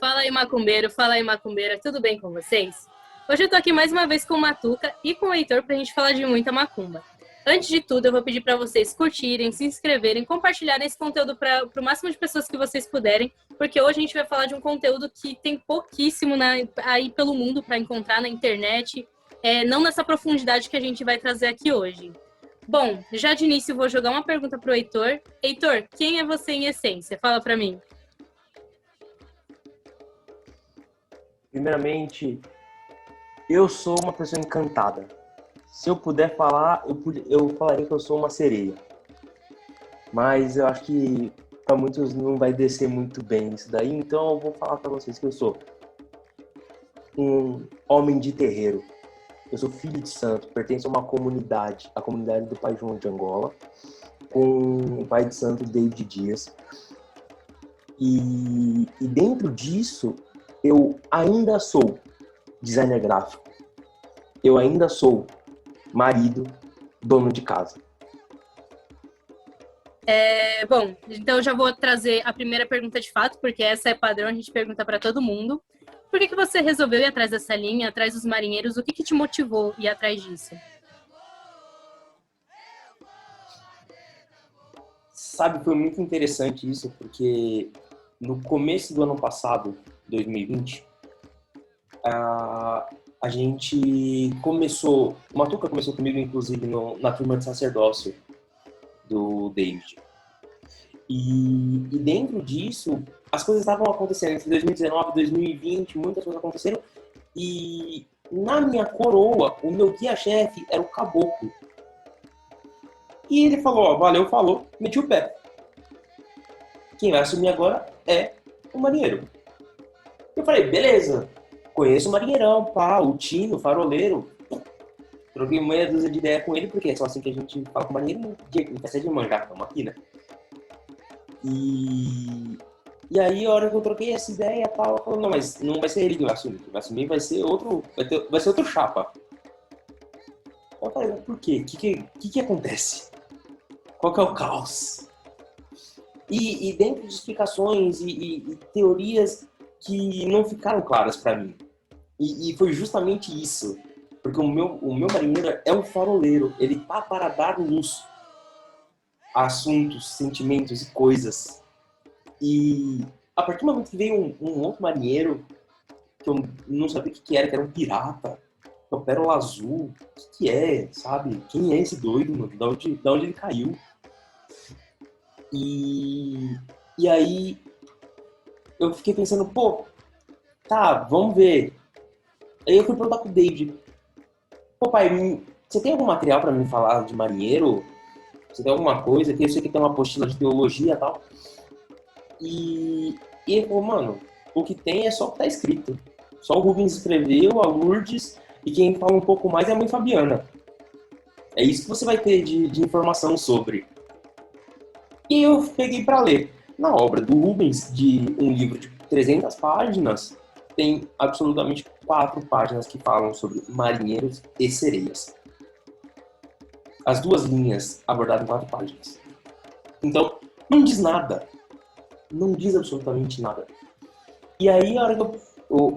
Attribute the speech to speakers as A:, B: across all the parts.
A: Fala aí, macumbeiro, fala aí, macumbeira, tudo bem com vocês? Hoje eu tô aqui mais uma vez com o Matuca e com o Heitor pra gente falar de muita macumba. Antes de tudo, eu vou pedir para vocês curtirem, se inscreverem, compartilharem esse conteúdo para o máximo de pessoas que vocês puderem, porque hoje a gente vai falar de um conteúdo que tem pouquíssimo aí pelo mundo para encontrar na internet, não nessa profundidade que a gente vai trazer aqui hoje. Bom, já de início eu vou jogar uma pergunta pro Heitor. Heitor, quem é você em essência? Fala para mim.
B: Primeiramente, eu sou uma pessoa encantada. Se eu puder falar, eu falaria que eu sou uma sereia. Mas eu acho que para muitos não vai descer muito bem isso daí, então eu vou falar para vocês que eu sou um homem de terreiro. Eu sou filho de santo, pertenço a uma comunidade, a comunidade do Pai João de Angola, com o pai de santo David Dias. E dentro disso, eu ainda sou designer gráfico. Eu ainda sou marido, dono de casa.
A: Bom, então eu já vou trazer a primeira pergunta de fato, porque essa é padrão, a gente pergunta para todo mundo. Por que você resolveu ir atrás dessa linha, atrás dos marinheiros? O que te motivou a ir atrás disso?
B: Sabe, foi muito interessante isso, porque no começo do ano passado, 2020, a gente começou, o Matuca começou comigo, inclusive, na turma de sacerdócio do David. E dentro disso, as coisas estavam acontecendo. Entre 2019 e 2020, muitas coisas aconteceram. E na minha coroa, o meu guia-chefe era o caboclo. E ele falou, ó, valeu, falou, meti o pé. Quem vai assumir agora é o marinheiro. Eu falei, beleza, conheço o marinheirão, pá, o Tino, o faroleiro. Troquei meia dúzia de ideia com ele, porque é só assim que a gente fala com o marinheiro, em festa de manjar, estamos aqui, né? E aí, a hora que eu troquei essa ideia, tal, eu falei, não, mas não vai ser ele que vai assumir. Quem vai assumir vai ser outro chapa. Eu falei, mas por quê? O que acontece? Qual que é o caos? E dentro de explicações e teorias que não ficaram claras para mim. E foi justamente isso. Porque o meu marinheiro é um faroleiro. Ele tá para dar luz a assuntos, sentimentos e coisas. E a partir do momento que veio um outro marinheiro, que eu não sabia o que era, que era um pirata, o Pérola Azul, o que é, sabe? Quem é esse doido, mano? Da onde ele caiu? E aí eu fiquei pensando, pô, tá, vamos ver. Aí eu fui perguntar pro David, pô pai, você tem algum material pra me falar de marinheiro? Você tem alguma coisa? Que eu sei que tem uma apostila de teologia e tal. E ele falou, mano, o que tem é só o que tá escrito. Só o Rubens escreveu, a Lourdes, e quem fala um pouco mais é a mãe Fabiana. É isso que você vai ter de informação sobre. E eu peguei para ler. Na obra do Rubens, de um livro de 300 páginas, tem absolutamente 4 páginas que falam sobre marinheiros e sereias. As duas linhas abordadas em 4 páginas. Então, não diz nada. Não diz absolutamente nada. E aí, a hora que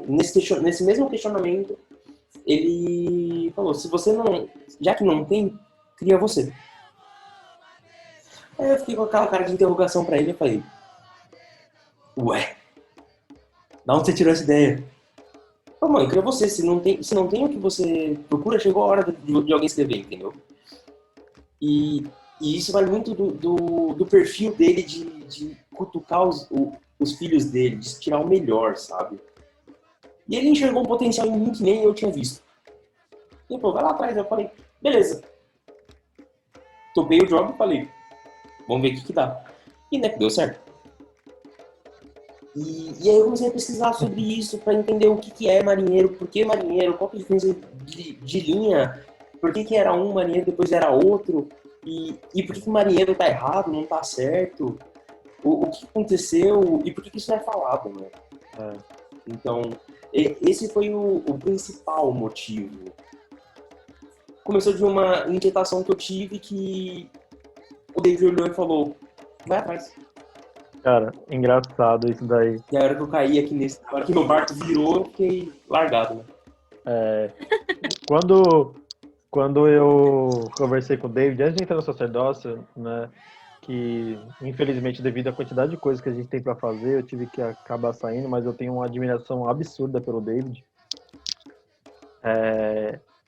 B: nesse mesmo questionamento, ele falou, se você não... Já que não tem, cria você. Aí eu fiquei com aquela cara de interrogação pra ele e falei, ué, da onde você tirou essa ideia? Pô, mãe, cria você, se não tem o que você procura, chegou a hora de alguém escrever, entendeu? E isso vai muito do perfil dele de cutucar os filhos dele, de tirar o melhor, sabe? E ele enxergou um potencial em mim que nem eu tinha visto. Ele falou, vai lá atrás. Eu falei, beleza. Topei o job e falei, vamos ver o que dá. E né, que deu certo. E aí eu comecei a pesquisar sobre isso para entender o que é marinheiro, por que marinheiro, qual que é a diferença de linha, por que era um marinheiro depois era outro, e por que o marinheiro tá errado, não tá certo, o que aconteceu e por que isso não é falado, né? Então, esse foi o principal motivo. Começou de uma inquietação que eu tive que o David olhou e falou, vai atrás.
C: Cara, engraçado isso daí.
B: E a hora que eu caí aqui a hora que meu barco virou, eu fiquei largado, né?
C: Quando, quando eu conversei com o David, antes de entrar no sacerdócio, né, que infelizmente devido à quantidade de coisas que a gente tem para fazer, eu tive que acabar saindo, mas eu tenho uma admiração absurda pelo David.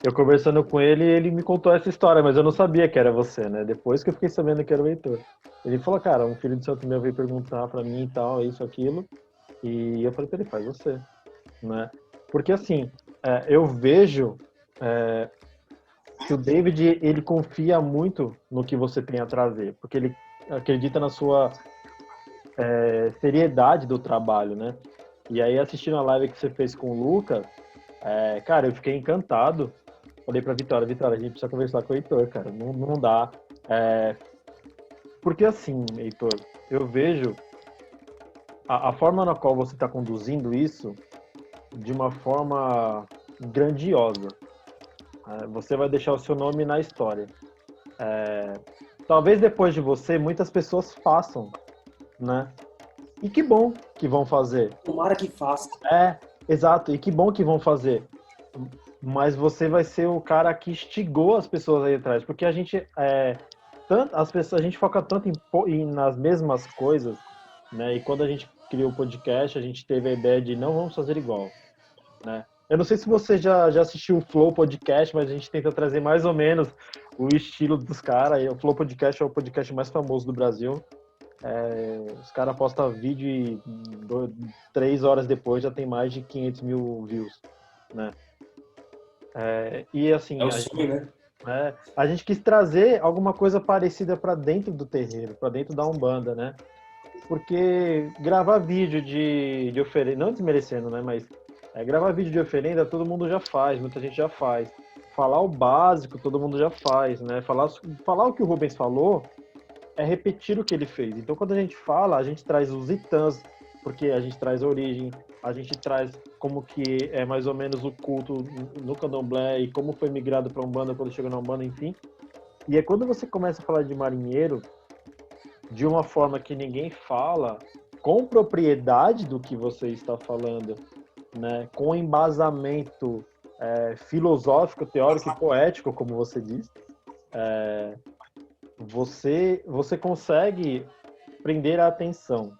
C: Eu conversando com ele, ele me contou essa história, mas eu não sabia que era você, né? Depois que eu fiquei sabendo que era o Heitor. Ele falou, cara, um filho de santo meu veio perguntar para mim e tal, isso, aquilo, e eu falei pra ele, faz você, né? Porque assim, eu vejo que o David, ele confia muito no que você tem a trazer, porque ele acredita na sua seriedade do trabalho, né? E aí, assistindo a live que você fez com o Lucas, cara, eu fiquei encantado. Falei pra Vitória, Vitória, a gente precisa conversar com o Heitor, cara, não dá. Porque assim, Heitor, eu vejo a forma na qual você está conduzindo isso de uma forma grandiosa. Você vai deixar o seu nome na história. Talvez depois de você, muitas pessoas façam, né? E que bom que vão fazer.
B: Tomara que faça.
C: Exato, e que bom que vão fazer. Mas você vai ser o cara que instigou as pessoas aí atrás, porque a gente a gente foca tanto nas mesmas coisas, né? E quando a gente criou o podcast, a gente teve a ideia de não vamos fazer igual, né? Eu não sei se você já assistiu o Flow Podcast, mas a gente tenta trazer mais ou menos o estilo dos caras. O Flow Podcast é o podcast mais famoso do Brasil. Os caras postam vídeo e 3 horas depois já tem mais de 500 mil views, né? E assim,
B: É o sonho, né?
C: a gente quis trazer alguma coisa parecida para dentro do terreiro, para dentro da Umbanda, né? Porque gravar vídeo de oferenda, não desmerecendo, né? Mas gravar vídeo de oferenda todo mundo já faz, muita gente já faz. Falar o básico todo mundo já faz, né? Falar o que o Rubens falou é repetir o que ele fez. Então, quando a gente fala, a gente traz os itãs, porque a gente traz a origem, a gente traz como que é mais ou menos o culto no candomblé e como foi migrado para a Umbanda quando chegou na Umbanda, enfim. E é quando você começa a falar de marinheiro de uma forma que ninguém fala, com propriedade do que você está falando, né? Com embasamento filosófico, teórico e poético, como você diz, você consegue prender a atenção.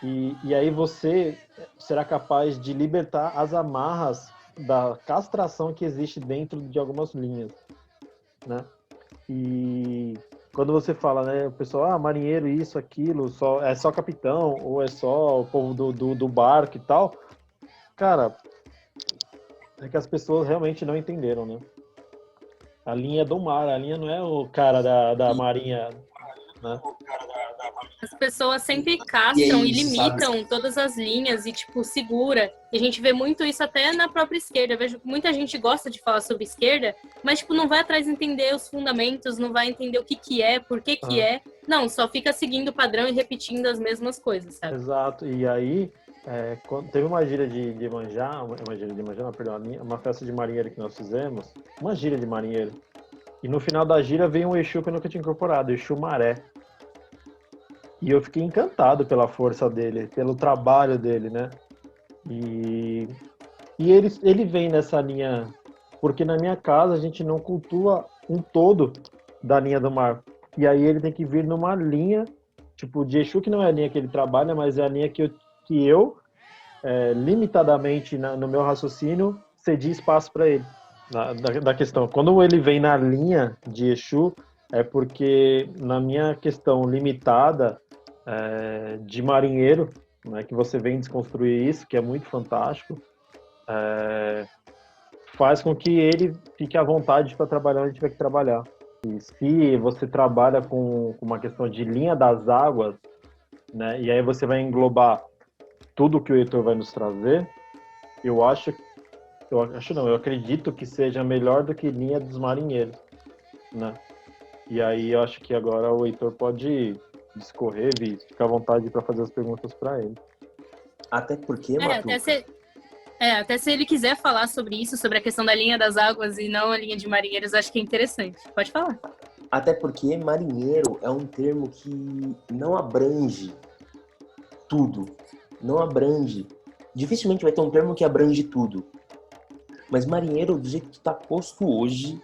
C: E aí você será capaz de libertar as amarras da castração que existe dentro de algumas linhas, né? E quando você fala, né, o pessoal, marinheiro, isso, aquilo, é só capitão, ou é só o povo do barco e tal, cara, é que as pessoas realmente não entenderam, né? A linha é do mar, a linha não é o cara da marinha, né?
A: As pessoas sempre
B: E é
A: castram e
B: isso, sabe?
A: limitam todas as linhas e, tipo, segura. E a gente vê muito isso até na própria esquerda. Eu vejo que muita gente gosta de falar sobre esquerda, mas, tipo, não vai atrás de entender os fundamentos, não vai entender o que é, por que é. Não, só fica seguindo o padrão e repetindo as mesmas coisas, sabe?
C: Exato. E aí, teve uma gíria de Iemanjá, não, perdão, uma festa de marinheiro que nós fizemos, uma gíria de marinheiro. E no final da gira veio um Exu que eu nunca tinha incorporado, Exu Maré. E eu fiquei encantado pela força dele, pelo trabalho dele, né? E ele vem nessa linha, porque na minha casa a gente não cultua um todo da linha do mar. E aí ele tem que vir numa linha, tipo, de Exu, que não é a linha que ele trabalha, mas é a linha que eu limitadamente no meu raciocínio, cedi espaço para ele. Da questão. Quando ele vem na linha de Exu, é porque na minha questão limitada de marinheiro, né, que você vem desconstruir isso, que é muito fantástico, faz com que ele fique à vontade para trabalhar onde tiver que trabalhar. E se você trabalha com uma questão de linha das águas, né, e aí você vai englobar tudo que o Heitor vai nos trazer, eu acredito que seja melhor do que linha dos marinheiros, né? E aí eu acho que agora o Heitor pode discorrer, Vi, fica à vontade para fazer as perguntas para ele.
B: Até porque, Matuca...
A: Até se ele quiser falar sobre isso, sobre a questão da linha das águas e não a linha de marinheiros, acho que é interessante. Pode falar.
B: Até porque marinheiro é um termo que não abrange tudo. Não abrange. Dificilmente vai ter um termo que abrange tudo. Mas marinheiro, do jeito que está posto hoje,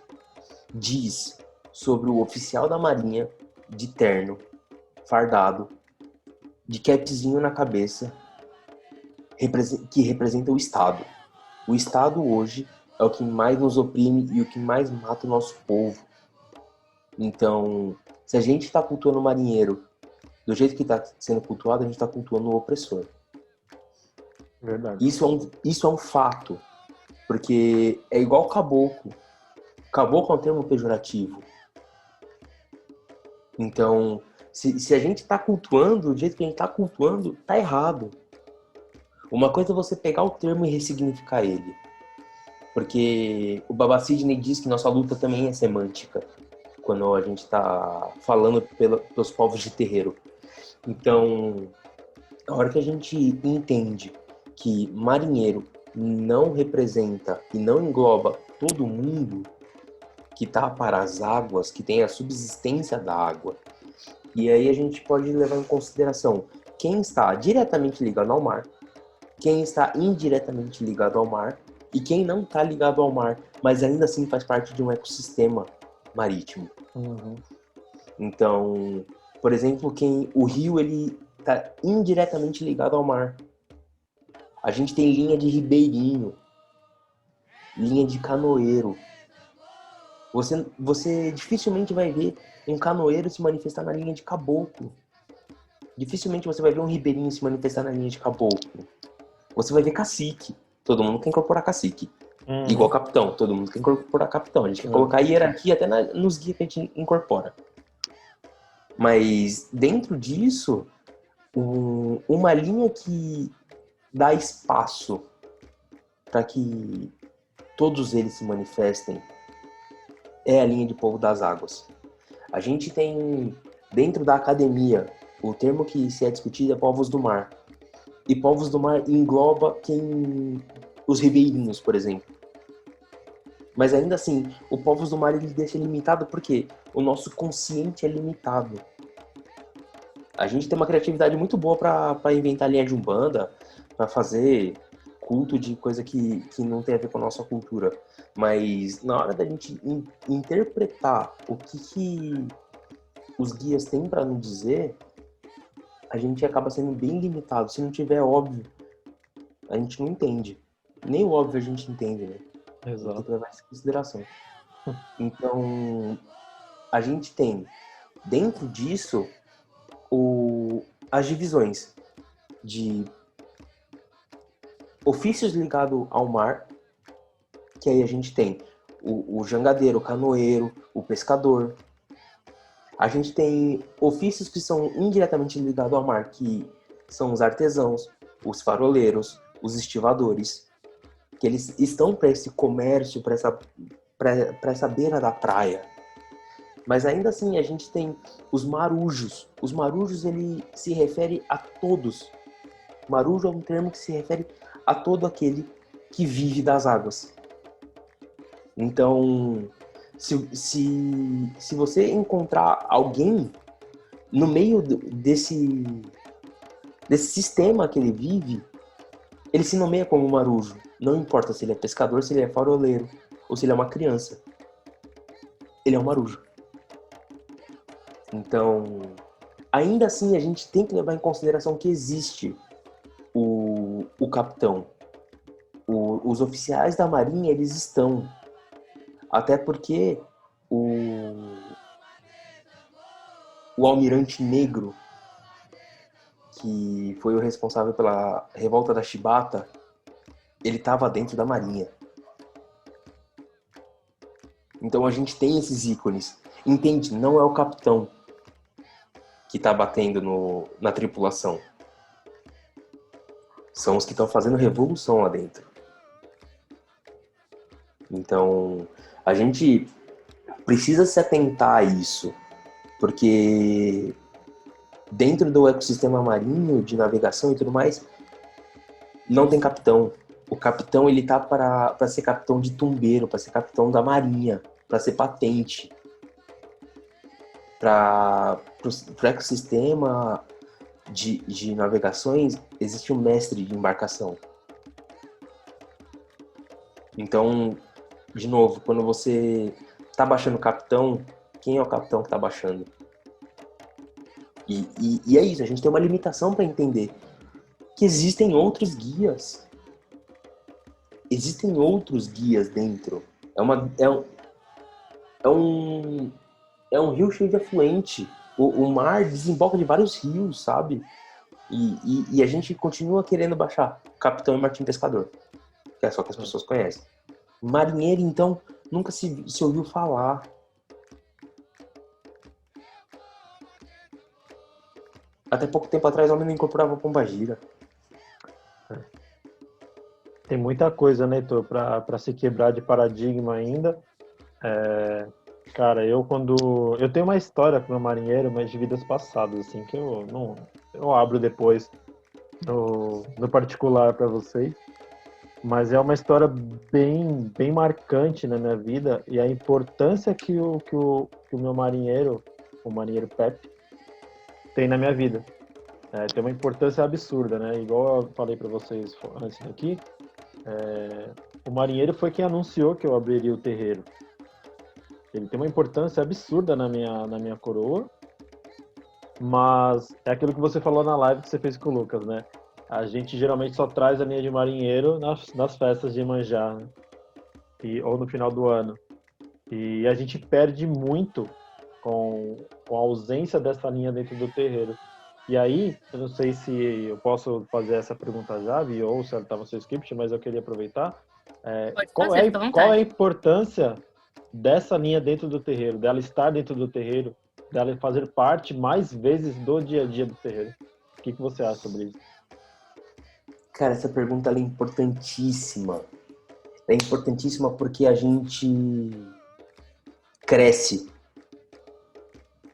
B: diz sobre o oficial da Marinha, de terno, fardado, de capzinho na cabeça, que representa o Estado. O Estado hoje é o que mais nos oprime e o que mais mata o nosso povo. Então, se a gente está cultuando o marinheiro do jeito que está sendo cultuado, a gente está cultuando o opressor.
C: Verdade.
B: Isso é um fato, porque é igual caboclo. Caboclo é um termo pejorativo. Então, se a gente está cultuando do jeito que a gente está cultuando, tá errado. Uma coisa é você pegar o termo e ressignificar ele. Porque o Baba Sidney diz que nossa luta também é semântica, quando a gente está falando pelos povos de terreiro. Então, a hora que a gente entende que marinheiro não representa e não engloba todo mundo que está para as águas, que tem a subsistência da água, e aí a gente pode levar em consideração quem está diretamente ligado ao mar, quem está indiretamente ligado ao mar e quem não está ligado ao mar, mas ainda assim faz parte de um ecossistema marítimo.
C: Uhum.
B: Então, por exemplo, o rio ele está indiretamente ligado ao mar. A gente tem linha de ribeirinho, linha de canoeiro. Você dificilmente vai ver um canoeiro se manifestar na linha de caboclo. Dificilmente você vai ver um ribeirinho se manifestar na linha de caboclo. Você vai ver cacique. Todo mundo quer incorporar cacique.
C: Uhum.
B: Igual capitão. Todo mundo quer incorporar capitão. A gente quer colocar hierarquia até nos guias que a gente incorpora. Mas dentro disso, uma linha que dá espaço para que todos eles se manifestem é a linha de povo das águas. A gente tem, dentro da academia, o termo que se é discutido é povos do mar. E povos do mar engloba os ribeirinhos, por exemplo. Mas ainda assim, o povos do mar ele deixa limitado porque o nosso consciente é limitado. A gente tem uma criatividade muito boa para inventar linha de umbanda, para fazer culto de coisa que não tem a ver com a nossa cultura. Mas na hora da gente interpretar o que os guias têm para nos dizer, a gente acaba sendo bem limitado. Se não tiver óbvio, a gente não entende. Nem o óbvio a gente entende, né?
C: Exato.
B: Tem que levar isso em consideração. Então, a gente tem, dentro disso, as divisões de ofícios ligados ao mar, que aí a gente tem o jangadeiro, o canoeiro, o pescador. A gente tem ofícios que são indiretamente ligados ao mar, que são os artesãos, os faroleiros, os estivadores, que eles estão para esse comércio, para essa beira da praia. Mas ainda assim a gente tem os marujos. Os marujos ele se refere a todos. Marujo é um termo que se refere a todo aquele que vive das águas. Então, se você encontrar alguém no meio desse sistema que ele vive, ele se nomeia como marujo. Não importa se ele é pescador, se ele é faroleiro ou se ele é uma criança. Ele é um marujo. Então, ainda assim, a gente tem que levar em consideração que existe o capitão. Os oficiais da Marinha, eles estão. Até porque o almirante negro, que foi o responsável pela revolta da Chibata, ele estava dentro da Marinha. Então a gente tem esses ícones. Entende? Não é o capitão que está batendo na tripulação. São os que estão fazendo revolução lá dentro. Então, a gente precisa se atentar a isso, porque dentro do ecossistema marinho, de navegação e tudo mais, não tem capitão. O capitão, ele tá para ser capitão de tumbeiro, para ser capitão da marinha, para ser patente. Para o ecossistema, de navegações, existe um mestre de embarcação. Então, de novo, quando você está baixando o capitão, quem é o capitão que está baixando? E é isso, a gente tem uma limitação para entender que existem outros guias. Existem outros guias dentro. É um rio cheio de afluente. O mar desemboca de vários rios, sabe? E a gente continua querendo baixar Capitão e Martim Pescador, que é só que as pessoas conhecem. Marinheiro, então, nunca se ouviu falar. Até pouco tempo atrás, o homem não incorporava pombagira.
C: Tem muita coisa, né, Heitor, para se quebrar de paradigma ainda. Cara, eu tenho uma história com o meu marinheiro, mas de vidas passadas, assim, que eu abro depois no particular para vocês. Mas é uma história bem marcante na minha vida e a importância que o meu marinheiro, o marinheiro Pepe, tem na minha vida. Tem uma importância absurda, né? Igual eu falei para vocês antes aqui, o marinheiro foi quem anunciou que eu abriria o terreiro. Ele tem uma importância absurda na minha coroa, mas é aquilo que você falou na live que você fez com o Lucas, né? A gente geralmente só traz a linha de marinheiro nas festas de Iemanjá, né? Ou no final do ano. E a gente perde muito com a ausência dessa linha dentro do terreiro. E aí, eu não sei se eu posso fazer essa pergunta já, ou se ela está no seu script, mas eu queria aproveitar. Qual é a importância dessa linha dentro do terreiro, dela estar dentro do terreiro, dela fazer parte mais vezes do dia a dia do terreiro? O que você acha sobre isso?
B: Cara, essa pergunta ela é importantíssima. É importantíssima porque a gente cresce.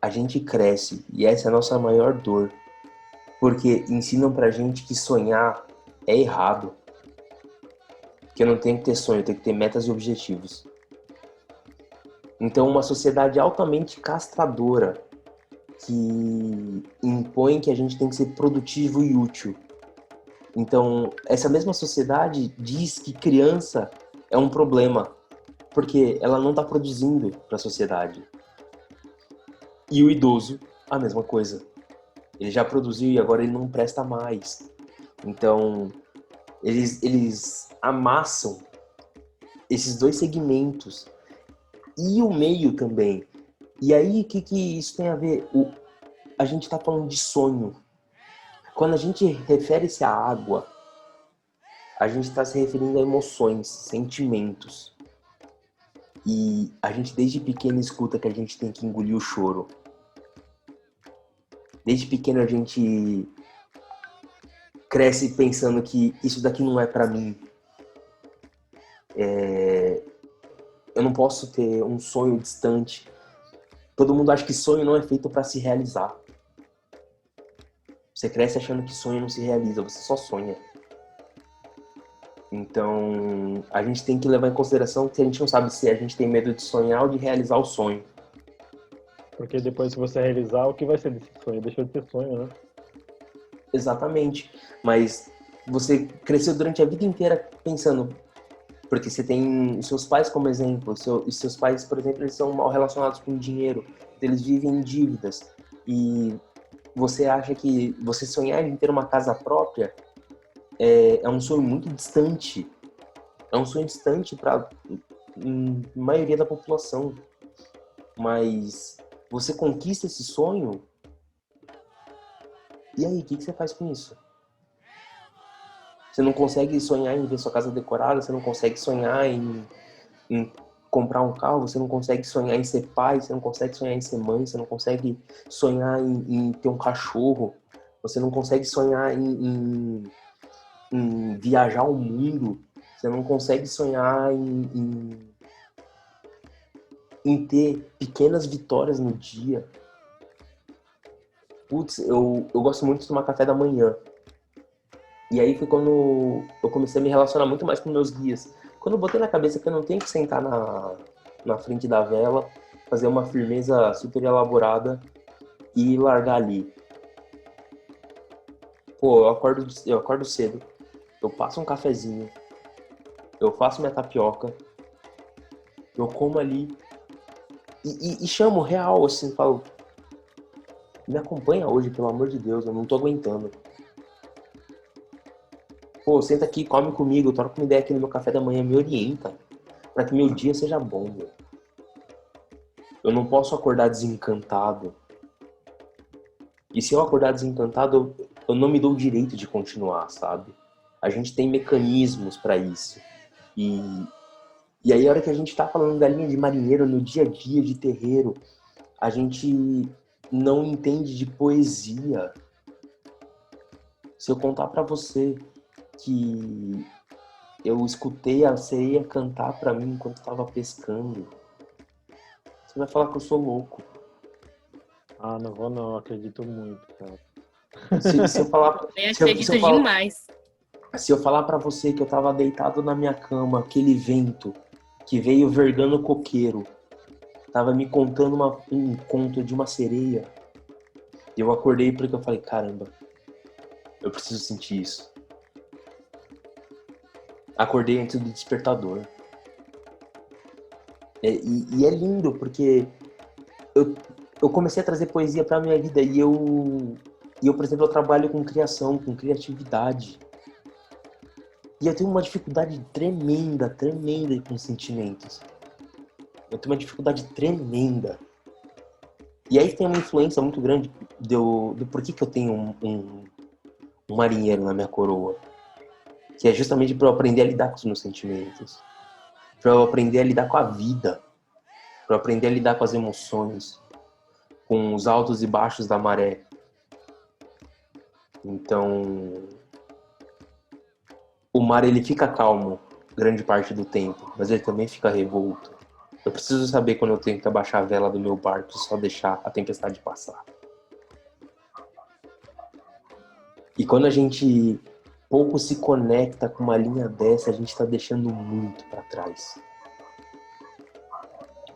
B: A gente cresce e essa é a nossa maior dor. Porque ensinam pra gente que sonhar é errado. Que eu não tenho que ter sonho, eu tenho que ter metas e objetivos. Então, uma sociedade altamente castradora que impõe que a gente tem que ser produtivo e útil. Então, essa mesma sociedade diz que criança é um problema, porque ela não está produzindo para a sociedade. E o idoso, a mesma coisa. Ele já produziu e agora ele não presta mais. Então, eles amassam esses dois segmentos e o meio também. E aí, o que isso tem a ver? A gente está falando de sonho. Quando a gente refere-se à água, a gente está se referindo a emoções, sentimentos. E a gente desde pequeno escuta que a gente tem que engolir o choro. Desde pequeno a gente cresce pensando que isso daqui não é pra mim. Eu não posso ter um sonho distante. Todo mundo acha que sonho não é feito para se realizar. Você cresce achando que sonho não se realiza, você só sonha. Então, a gente tem que levar em consideração que a gente não sabe se a gente tem medo de sonhar ou de realizar o sonho.
C: Porque depois que você realizar, o que vai ser desse sonho? Deixa de ter sonho, né?
B: Exatamente. Mas você cresceu durante a vida inteira pensando... Porque você tem os seus pais como exemplo. Os seus pais, por exemplo, eles são mal relacionados com dinheiro. Eles vivem em dívidas. E você acha que você sonhar em ter uma casa própria é um sonho muito distante. É um sonho distante para a maioria da população. Mas você conquista esse sonho, e aí, o que você faz com isso? Você não consegue sonhar em ver sua casa decorada, você não consegue sonhar em comprar um carro, você não consegue sonhar em ser pai, você não consegue sonhar em ser mãe, você não consegue sonhar em ter um cachorro, você não consegue sonhar em viajar o mundo, você não consegue sonhar em ter pequenas vitórias no dia. Putz, eu gosto muito de tomar café da manhã. E aí foi quando eu comecei a me relacionar muito mais com meus guias. Quando eu botei na cabeça que eu não tenho que sentar na frente da vela, fazer uma firmeza super elaborada e largar ali. Pô, eu acordo cedo, eu passo um cafezinho, eu faço minha tapioca, eu como ali e chamo real, assim, falo, me acompanha hoje, pelo amor de Deus, eu não tô aguentando. Pô, senta aqui, come comigo, troca uma ideia aqui no meu café da manhã, me orienta, pra que meu dia seja bom, meu. Eu não posso acordar desencantado. E se eu acordar desencantado, eu não me dou o direito de continuar, sabe? A gente tem mecanismos pra isso. E, e aí, a hora que a gente tá falando da linha de marinheiro no dia a dia de terreiro, a gente não entende de poesia. Se eu contar pra você que eu escutei a sereia cantar pra mim enquanto estava pescando, você vai falar que eu sou louco.
C: Ah, não vou não, acredito muito, cara.
B: Se eu falar,
A: Eu
B: se eu,
A: acredito demais.
B: se eu falar pra você que eu tava deitado na minha cama, aquele vento que veio vergando o coqueiro, tava me contando um conto de uma sereia, e eu acordei porque eu falei, caramba, eu preciso sentir isso. Acordei antes do despertador. E é lindo, porque eu comecei a trazer poesia pra minha vida e eu, por exemplo, eu trabalho com criação, com criatividade. E eu tenho uma dificuldade tremenda com sentimentos. Eu tenho uma dificuldade tremenda. E aí tem uma influência muito grande do porquê que eu tenho um marinheiro na minha coroa. Que é justamente para eu aprender a lidar com os meus sentimentos. Para eu aprender a lidar com a vida. Para eu aprender a lidar com as emoções. Com os altos e baixos da maré. Então, o mar ele fica calmo grande parte do tempo, mas ele também fica revolto. Eu preciso saber quando eu tenho que abaixar a vela do meu barco e só deixar a tempestade passar. E quando a gente pouco se conecta com uma linha dessa, a gente está deixando muito para trás.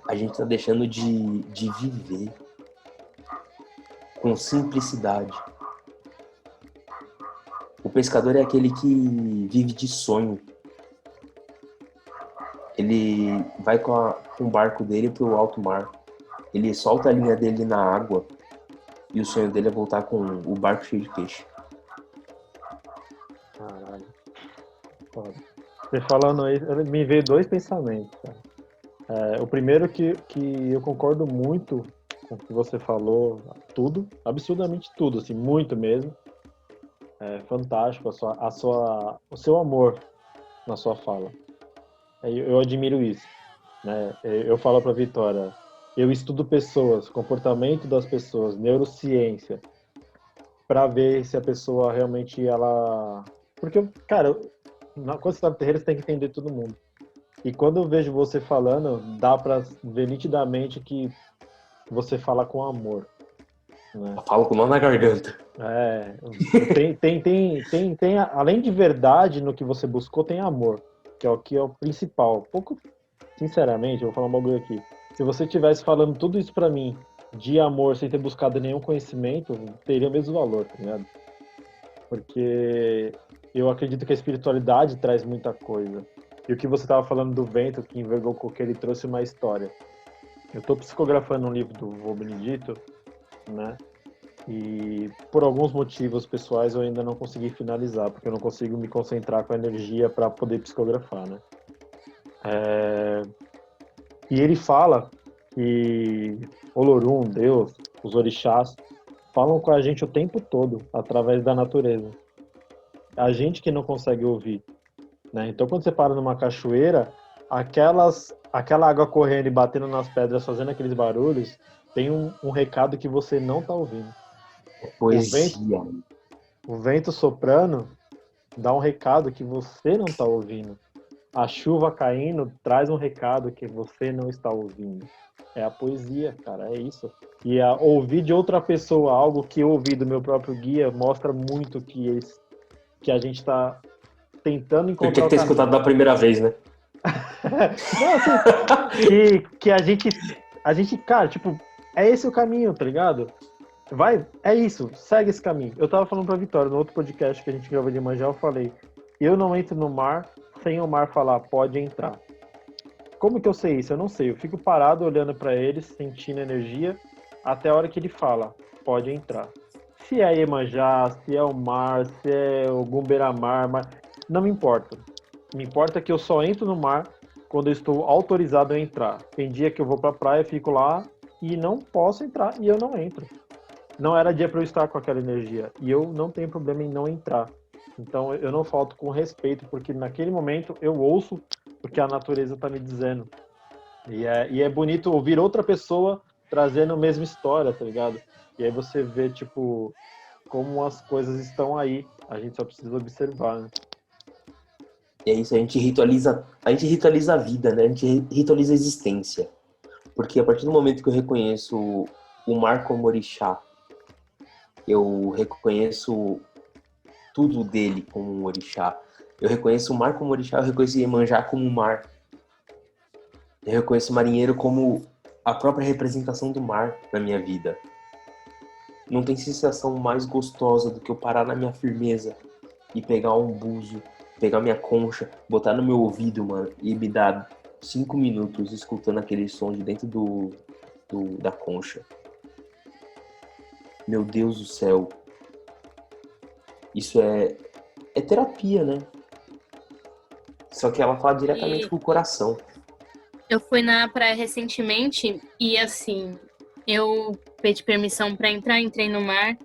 B: A gente está deixando de viver com simplicidade. O pescador é aquele que vive de sonho. Ele vai com o barco dele pro alto mar. Ele solta a linha dele na água e o sonho dele é voltar com o barco cheio de peixe.
C: Caralho. Foda. Você falando aí, me veio dois pensamentos, cara. O primeiro que eu concordo muito com o que você falou, tudo, absurdamente tudo, assim, muito mesmo. É fantástico o seu amor na sua fala. Eu admiro isso, né? Eu falo para Vitória, eu estudo pessoas, comportamento das pessoas, neurociência, para ver se a pessoa realmente ela, porque cara, quando você tá no terreiro você tem que entender todo mundo. E quando eu vejo você falando, dá para ver nitidamente que você fala com amor, né?
B: Eu falo com mão na garganta.
C: Tem além de verdade no que você buscou, tem amor, que é o principal. Pouco, sinceramente, eu vou falar um bagulho aqui. Se você estivesse falando tudo isso pra mim de amor sem ter buscado nenhum conhecimento, teria o mesmo valor, tá ligado? Porque eu acredito que a espiritualidade traz muita coisa. E o que você estava falando do vento que envergou o coqueiro, ele trouxe uma história. Eu estou psicografando um livro do Vô Benedito, né? E por alguns motivos pessoais eu ainda não consegui finalizar, porque eu não consigo me concentrar com a energia para poder psicografar, né? E ele fala que Olorum, Deus, os orixás, falam com a gente o tempo todo, através da natureza. A gente que não consegue ouvir, né? Então quando você para numa cachoeira, aquela água correndo e batendo nas pedras, fazendo aqueles barulhos, tem um recado que você não está ouvindo.
B: Poesia.
C: O vento soprando dá um recado que você não está ouvindo. A chuva caindo traz um recado que você não está ouvindo. É a poesia, cara, é isso. E ouvir de outra pessoa algo que eu ouvi do meu próprio guia mostra muito que a gente está tentando
B: Eu
C: encontrar
B: tinha
C: o
B: que ter
C: caminho.
B: escutado da primeira vez, né?
C: Não, assim, que a gente, cara, tipo, é esse o caminho, tá ligado? Vai, é isso, segue esse caminho. Eu tava falando pra Vitória, no outro podcast que a gente gravou de Iemanjá, eu falei, eu não entro no mar sem o mar falar, pode entrar. Como que eu sei isso? Eu não sei. Eu fico parado olhando pra ele, sentindo energia, até a hora que ele fala, pode entrar. Se é Iemanjá, se é o mar, se é o Gumberamar, não me importa. Me importa que eu só entro no mar quando eu estou autorizado a entrar. Tem dia que eu vou pra praia, fico lá e não posso entrar e eu não entro. Não era dia para eu estar com aquela energia e eu não tenho problema em não entrar. Então eu não falto com respeito, porque naquele momento eu ouço o que a natureza está me dizendo. E é bonito ouvir outra pessoa trazendo a mesma história, tá ligado? E aí você vê, tipo, como as coisas estão aí. A gente só precisa observar, né?
B: E é isso, a gente ritualiza a vida, né? A gente ritualiza a existência. Porque a partir do momento que eu reconheço o mar como orixá, eu reconheço tudo dele como um orixá. Eu reconheço o mar como orixá, eu reconheço Iemanjá como mar. Eu reconheço o marinheiro como a própria representação do mar na minha vida. Não tem sensação mais gostosa do que eu parar na minha firmeza e pegar um buzo, pegar minha concha, botar no meu ouvido, mano, e me dar 5 minutos escutando aquele som de dentro da concha. Meu Deus do céu. Isso é terapia, né? Só que ela fala diretamente
A: E
B: com o coração.
A: eu fui na praia recentemente e, assim, eu pedi permissão para entrar, entrei no mar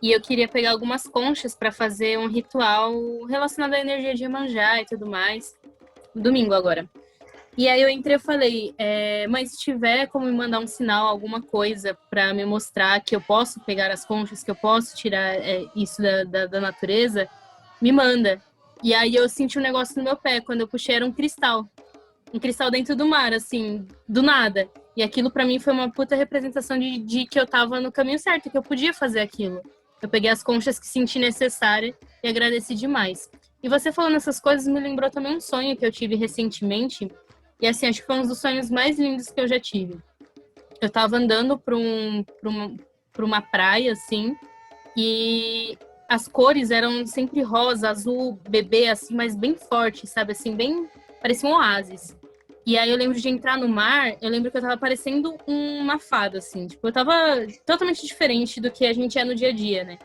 A: e eu queria pegar algumas conchas para fazer um ritual relacionado à energia de Iemanjá e tudo mais. Domingo agora. E aí eu entrei e falei, mãe, se tiver como me mandar um sinal, alguma coisa para me mostrar que eu posso pegar as conchas, que eu posso tirar isso da natureza, me manda. E aí eu senti um negócio no meu pé, quando eu puxei era um cristal dentro do mar, assim, do nada. E aquilo pra mim foi uma puta representação de que eu tava no caminho certo, que eu podia fazer aquilo. Eu peguei as conchas que senti necessária e agradeci demais. E você falando essas coisas me lembrou também um sonho que eu tive recentemente. E assim, acho que foi um dos sonhos mais lindos que eu já tive. Eu tava andando pra uma praia, assim, e as cores eram sempre rosa, azul, bebê, assim, mas bem forte, sabe? Assim, bem... parecia um oásis. E aí eu lembro de entrar no mar, eu lembro que eu tava parecendo uma fada, assim. Tipo, eu tava totalmente diferente do que a gente é no dia a dia, né?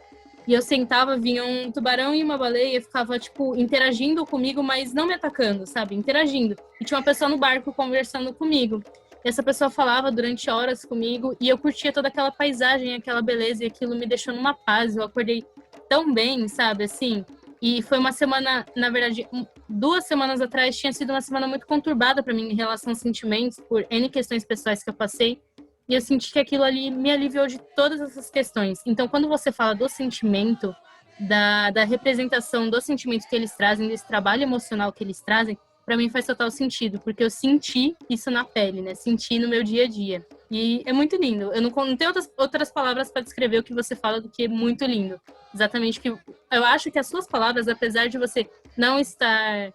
A: E eu sentava, vinha um tubarão e uma baleia, ficava, tipo, interagindo comigo, mas não me atacando, sabe? Interagindo. E tinha uma pessoa no barco conversando comigo. E essa pessoa falava durante horas comigo e eu curtia toda aquela paisagem, aquela beleza, e aquilo me deixou numa paz. Eu acordei tão bem, sabe, assim. E foi uma semana, na verdade, 2 semanas atrás tinha sido uma semana muito conturbada para mim em relação aos sentimentos, por N questões pessoais que eu passei. E eu senti que aquilo ali me aliviou de todas essas questões. Então, quando você fala do sentimento, da representação do sentimento que eles trazem, desse trabalho emocional que eles trazem, para mim faz total sentido, porque eu senti isso na pele, né? Senti no meu dia a dia. E é muito lindo. Eu não tenho outras palavras para descrever o que você fala do que é muito lindo. Exatamente que eu acho que as suas palavras, apesar de você não estar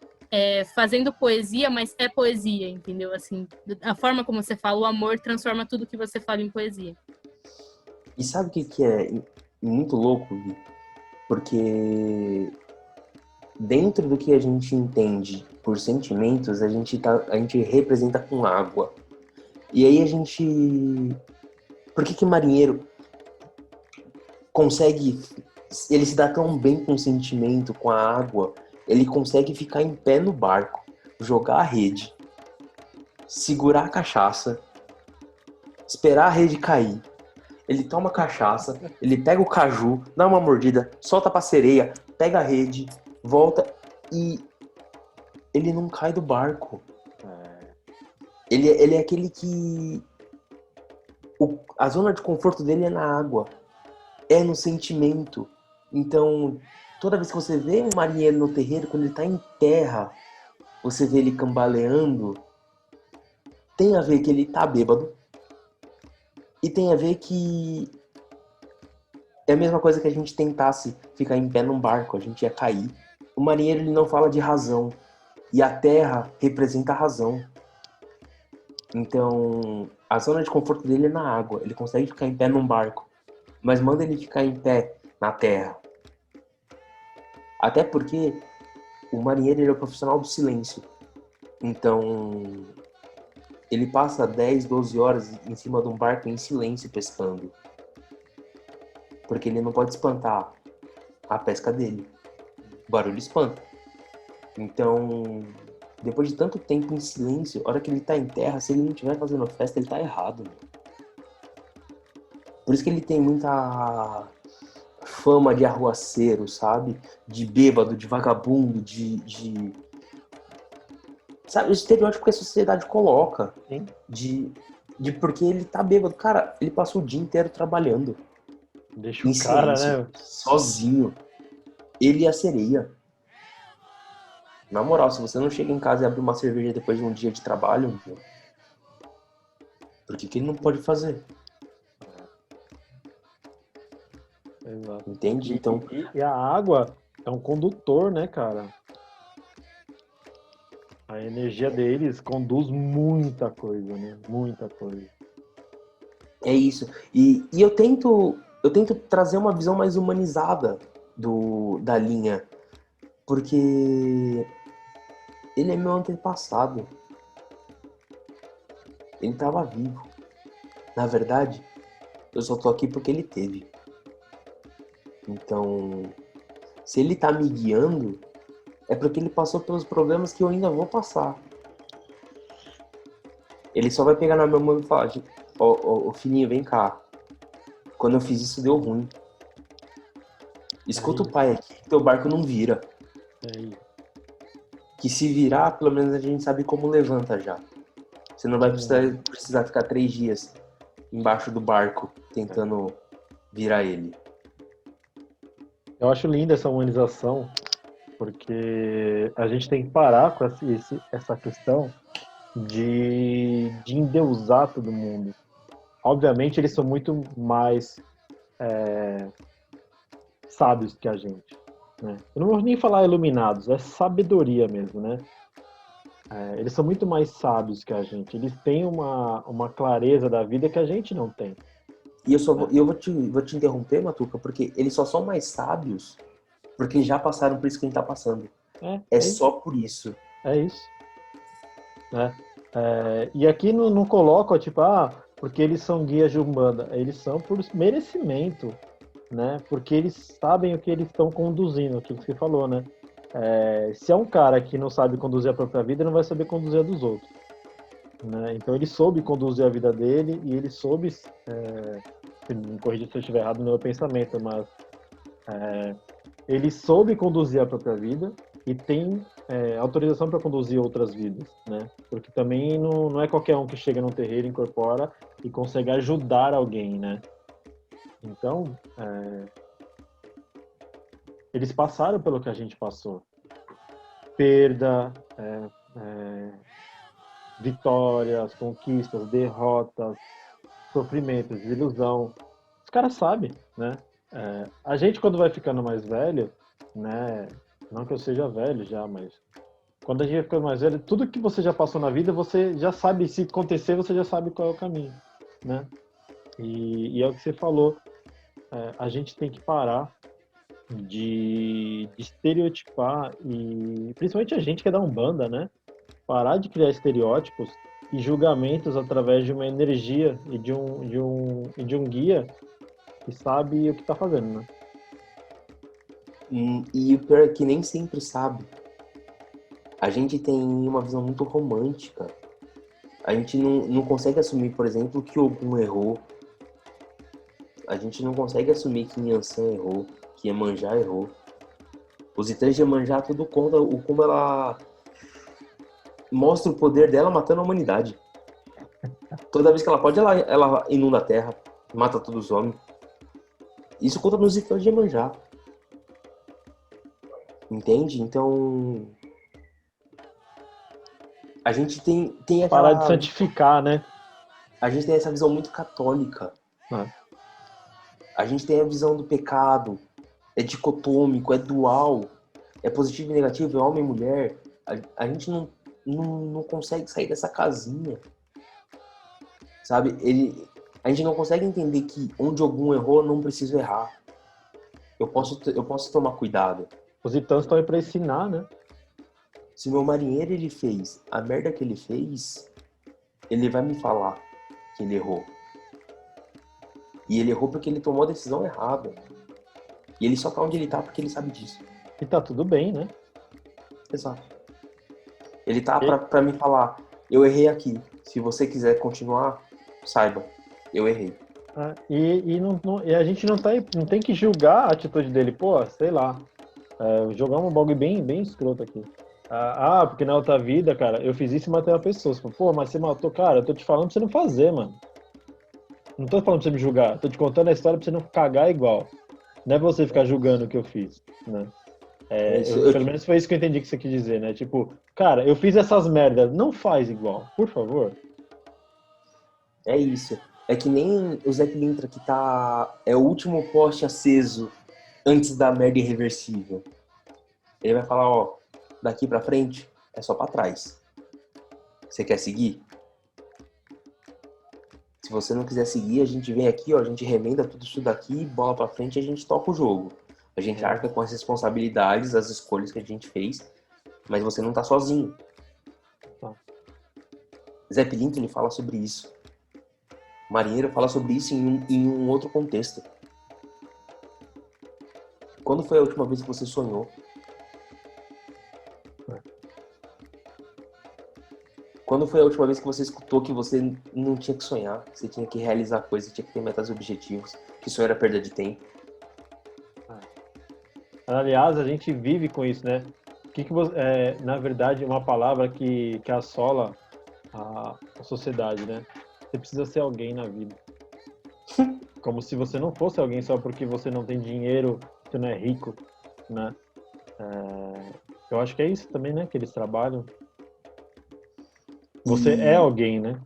A: fazendo poesia, mas é poesia, entendeu? Assim, a forma como você fala, o amor transforma tudo que você fala em poesia.
B: E sabe o que é muito louco, Gui? Porque dentro do que a gente entende por sentimentos, a gente representa com água. E aí a gente... Por que marinheiro consegue... Ele se dá tão bem com o sentimento, com a água, ele consegue ficar em pé no barco, jogar a rede, segurar a cachaça, esperar a rede cair. Ele toma cachaça, ele pega o caju, dá uma mordida, solta pra sereia, pega a rede, volta e ele não cai do barco. Ele é aquele que... a zona de conforto dele é na água, é no sentimento. Então, toda vez que você vê um marinheiro no terreiro, quando ele tá em terra, você vê ele cambaleando, tem a ver que ele tá bêbado, e tem a ver que é a mesma coisa que a gente tentasse ficar em pé num barco, a gente ia cair. O marinheiro, ele não fala de razão, e a terra representa a razão. Então, a zona de conforto dele é na água, ele consegue ficar em pé num barco. mas manda ele ficar em pé na terra. Até porque o marinheiro ele é o profissional do silêncio. Então, ele passa 10, 12 horas em cima de um barco em silêncio pescando. Porque ele não pode espantar a pesca dele. O barulho espanta. Então, depois de tanto tempo em silêncio, a hora que ele tá em terra, se ele não estiver fazendo festa, ele tá errado. Por isso que ele tem muita fama de arruaceiro, sabe? De bêbado, de vagabundo, sabe, o estereótipo que a sociedade coloca.
C: Sim.
B: De porque ele tá bêbado. Cara, ele passou o dia inteiro trabalhando.
C: Deixa
B: Em
C: o cara,
B: silêncio,
C: né?
B: sozinho. Ele e a sereia. Na moral, se você não chega em casa e abre uma cerveja depois de um dia de trabalho, meu, por que ele não pode fazer?
C: Exato.
B: Entende? Então,
C: E a água é um condutor, né, cara? A energia deles conduz muita coisa, né? Muita coisa.
B: é isso. E eu tento trazer uma visão mais humanizada da linha. Porque ele é meu antepassado. Ele estava vivo. Na verdade, eu só tô aqui porque ele teve. Então, se ele tá me guiando, é porque ele passou pelos problemas que eu ainda vou passar. Ele só vai pegar na minha mão e falar: ó, filhinho, vem cá. Quando eu fiz isso, deu ruim. Escuta o pai aqui, teu barco não vira.
C: Aí.
B: Que se virar, pelo menos a gente sabe como levanta já. Você não vai precisar ficar 3 dias embaixo do barco tentando virar ele.
C: Eu acho linda essa humanização, porque a gente tem que parar com essa questão de endeusar todo mundo. Obviamente, eles são muito mais sábios que a gente, né? Eu não vou nem falar iluminados, é sabedoria mesmo, né? Eles são muito mais sábios que a gente. Eles têm uma clareza da vida que a gente não tem.
B: E eu vou te interromper, Matuca, porque eles só são mais sábios porque eles já passaram por isso que a gente tá passando. É só por isso.
C: É isso. Né? E aqui não coloca, tipo, porque eles são guias de Umbanda. Eles são por merecimento, né? Porque eles sabem o que eles estão conduzindo, aquilo que você falou, né? Se é um cara que não sabe conduzir a própria vida, ele não vai saber conduzir a dos outros. Né? Então ele soube conduzir a vida dele e ele soube, me corrija se eu estiver errado no meu pensamento, mas ele soube conduzir a própria vida e tem autorização para conduzir outras vidas, né? Porque também não é qualquer um que chega num terreiro, incorpora e consegue ajudar alguém, né? Então, eles passaram pelo que a gente passou. Perda, vitórias, conquistas, derrotas, sofrimentos, desilusão. Os caras sabem, né? A gente, quando vai ficando mais velho, né? Não que eu seja velho já, mas quando a gente vai ficando mais velho, tudo que você já passou na vida, você já sabe, se acontecer, você já sabe qual é o caminho, né? E é o que você falou, a gente tem que parar de estereotipar, e principalmente a gente que é da Umbanda, né? Parar de criar estereótipos e julgamentos através de uma energia e de um guia que sabe o que está fazendo, né?
B: E o pior é que nem sempre sabe. A gente tem uma visão muito romântica. A gente não consegue assumir, por exemplo, que Ogum errou. A gente não consegue assumir que Nyansan errou, que Iemanjá errou. Os itãs de Iemanjá tudo conta como ela mostra o poder dela matando a humanidade. Toda vez que ela pode, ela inunda a terra, mata todos os homens. Isso conta nos itãs de Iemanjá. Entende? Então, a gente tem aquela...
C: Parar de santificar, né?
B: A gente tem essa visão muito católica. A gente tem a visão do pecado. É dicotômico, é dual. É positivo e negativo, é homem e mulher. A gente não consegue sair dessa casinha. Sabe? A gente não consegue entender que onde algum errou, eu não preciso errar. Eu posso tomar cuidado.
C: Os titãs estão aí pra ensinar, né?
B: Se meu marinheiro ele fez a merda que ele fez, ele vai me falar que ele errou. E ele errou porque ele tomou a decisão errada. E ele só tá onde ele tá porque ele sabe disso.
C: E tá tudo bem, né?
B: Exato. Ele tá
C: E-
B: pra me falar, eu errei aqui. Se você quiser continuar, saiba, eu errei.
C: E a gente não tem que julgar a atitude dele. Pô, sei lá. Jogar um bagulho bem escroto aqui. Porque na outra vida, cara, eu fiz isso e matei uma pessoa. Você fala, pô, mas você matou, cara, eu tô te falando pra você não fazer, mano. Não tô falando pra você me julgar, tô te contando a história pra você não cagar igual. Não é você ficar julgando o que eu fiz, né?
B: É isso,
C: Pelo menos foi isso que eu entendi que você quis dizer, né? Tipo, cara, eu fiz essas merdas, não faz igual, por favor.
B: é isso. É que nem o Zé Pilintra que tá. É o último poste aceso antes da merda irreversível. Ele vai falar, ó, daqui pra frente é só pra trás. Você quer seguir? Se você não quiser seguir, a gente vem aqui, ó, a gente remenda tudo isso daqui, bola pra frente e a gente toca o jogo. A gente arca com as responsabilidades, as escolhas que a gente fez, mas você não tá sozinho.
C: Tá.
B: Zé Pilintra, ele fala sobre isso. Marinheiro fala sobre isso em um outro contexto. Quando foi a última vez que você sonhou? Quando foi a última vez que você escutou que você não tinha que sonhar, que você tinha que realizar coisas, tinha que ter metas e objetivos, que sonho era perda de tempo?
C: Aliás, a gente vive com isso, né? Na verdade, uma palavra que assola a sociedade, né? Você precisa ser alguém na vida. Como se você não fosse alguém só porque você não tem dinheiro, você não é rico, né? Eu acho que é isso também, né? Que eles trabalham. Você é
B: E
C: alguém, né?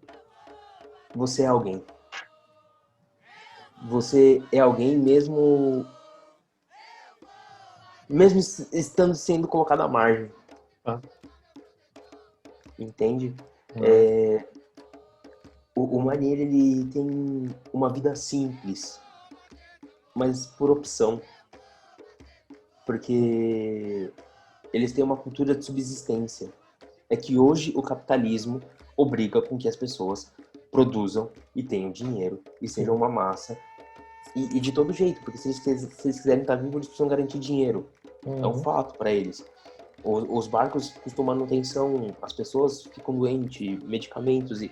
B: você é alguém. Você é alguém mesmo estando sendo colocado à margem,
C: Tá?
B: entende?
C: Né?
B: O marinheiro, ele tem uma vida simples, mas por opção, porque eles têm uma cultura de subsistência. É que hoje o capitalismo obriga com que as pessoas produzam e tenham dinheiro e sejam uma massa. E de todo jeito, porque se eles quiserem estar vivos, eles precisam garantir dinheiro. É um
C: Uhum.
B: fato para eles. Os barcos custam manutenção, as pessoas ficam doentes, medicamentos e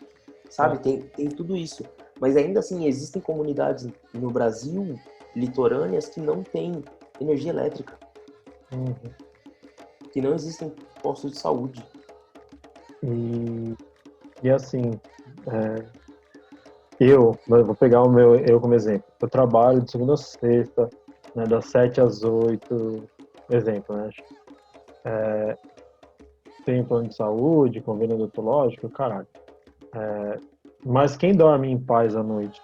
B: sabe,
C: Tá.
B: tem tudo isso. Mas ainda assim existem comunidades no Brasil litorâneas que não têm energia elétrica,
C: Uhum.
B: que não existem postos de saúde.
C: E assim, eu vou pegar o meu eu como exemplo. Eu trabalho de segunda a sexta, né, das 7 às 8, exemplo, né? Tenho plano de saúde, convênio odontológico, caralho. Mas quem dorme em paz à noite,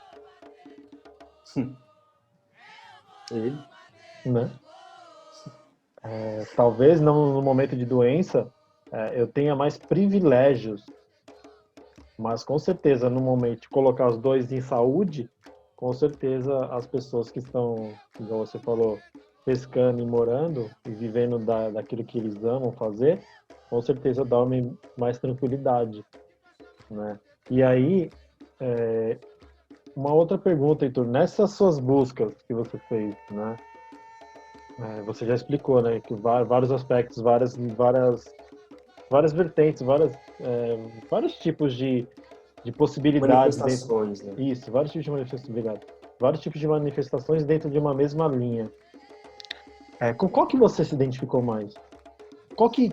B: Ele
C: né? Talvez não no momento de doença, eu tenha mais privilégios, mas com certeza no momento de colocar os dois em saúde, com certeza as pessoas que estão, igual você falou, pescando e morando e vivendo daquilo que eles amam fazer, com certeza dormem mais tranquilidade, né? E aí, uma outra pergunta, Heitor, nessas suas buscas que você fez, né? Você já explicou, né, que vários aspectos, várias vertentes, vários tipos de possibilidades dentro.
B: manifestações, né?
C: Isso, vários tipos de manifestabilidade. Vários tipos de manifestações dentro de uma mesma linha. Com qual que você se identificou mais? Qual que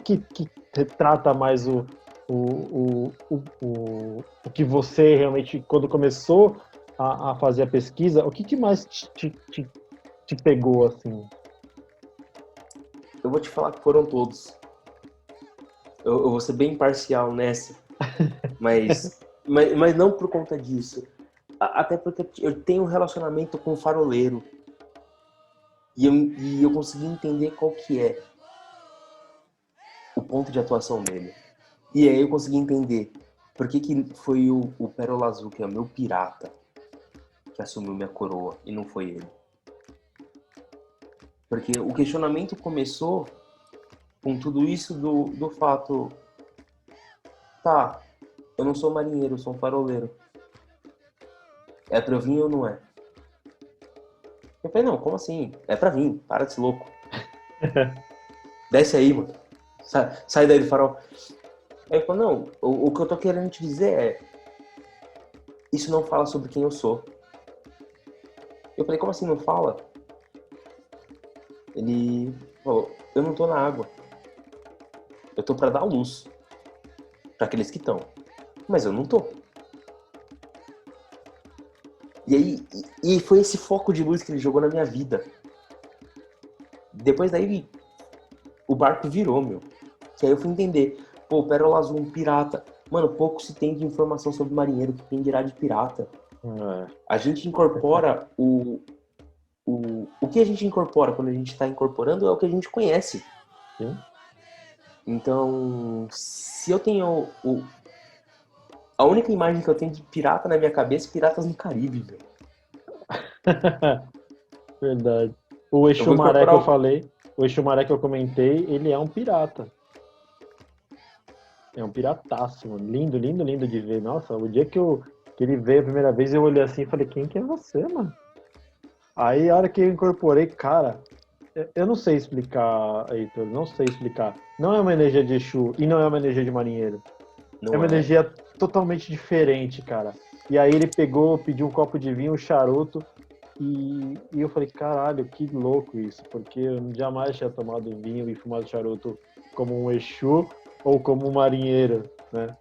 C: retrata mais o que você realmente, quando começou a fazer a pesquisa, o que mais te pegou, assim?
B: Eu vou te falar que foram todos. Eu vou ser bem imparcial nessa, mas não por conta disso. Até porque eu tenho um relacionamento com o faroleiro. E eu consegui entender qual que é o ponto de atuação dele. E aí eu consegui entender por que foi o Pérola Azul, que é o meu pirata. que assumiu minha coroa e não foi ele. Porque o questionamento começou com tudo isso do fato, tá, eu não sou marinheiro, eu sou um faroleiro. É pra eu vir ou não é? Eu falei, não, como assim? É pra vir, para de ser louco. Desce aí, mano. Sai daí do farol. Aí ele falou, não, o que eu tô querendo te dizer é, isso não fala sobre quem eu sou. Eu falei, como assim não fala? Ele falou, eu não tô na água. Eu tô pra dar luz. Pra aqueles que estão. Mas eu não tô. E aí, e foi esse foco de luz que ele jogou na minha vida. Depois daí, o barco virou, meu. Que aí eu fui entender. Pô, Pérola Azul, um pirata. Mano, pouco se tem de informação sobre marinheiro, que quem dirá de pirata. A gente incorpora o que a gente incorpora quando a gente está incorporando é o que a gente conhece.
C: Sim.
B: Então, se eu tenho a única imagem que eu tenho de pirata na minha cabeça é Piratas no Caribe, velho.
C: Verdade. O Exu
B: vou
C: Maré que
B: incorporar
C: eu falei, o Exu Maré que eu comentei, ele é um pirata. É um pirataço, mano. Lindo, lindo, lindo de ver. Nossa, o dia que ele veio a primeira vez, eu olhei assim e falei, quem que é você, mano? Aí, a hora que eu incorporei, cara, eu não sei explicar, Heitor, não sei explicar. Não é uma energia de Exu e não é uma energia de marinheiro.
B: Não
C: É uma
B: é.
C: energia totalmente diferente, cara. E aí ele pegou, pediu um copo de vinho, um charuto, e eu falei, caralho, que louco isso, porque eu jamais tinha tomado vinho e fumado charuto como um Exu ou como um marinheiro, né?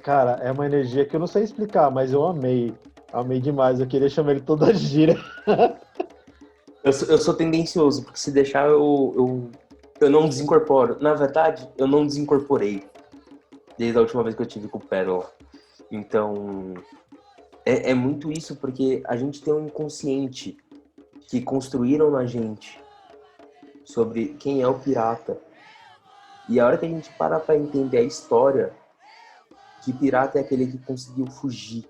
C: Cara, é uma energia que eu não sei explicar, mas eu amei. Amei demais, eu queria chamar ele toda gira.
B: Eu sou tendencioso, porque se deixar eu não desincorporo. Na verdade, eu não desincorporei desde a última vez que eu tive com o Pérola. Então, é muito isso, porque a gente tem um inconsciente que construíram na gente sobre quem é o pirata. E a hora que a gente para pra entender a história, que pirata é aquele que conseguiu fugir.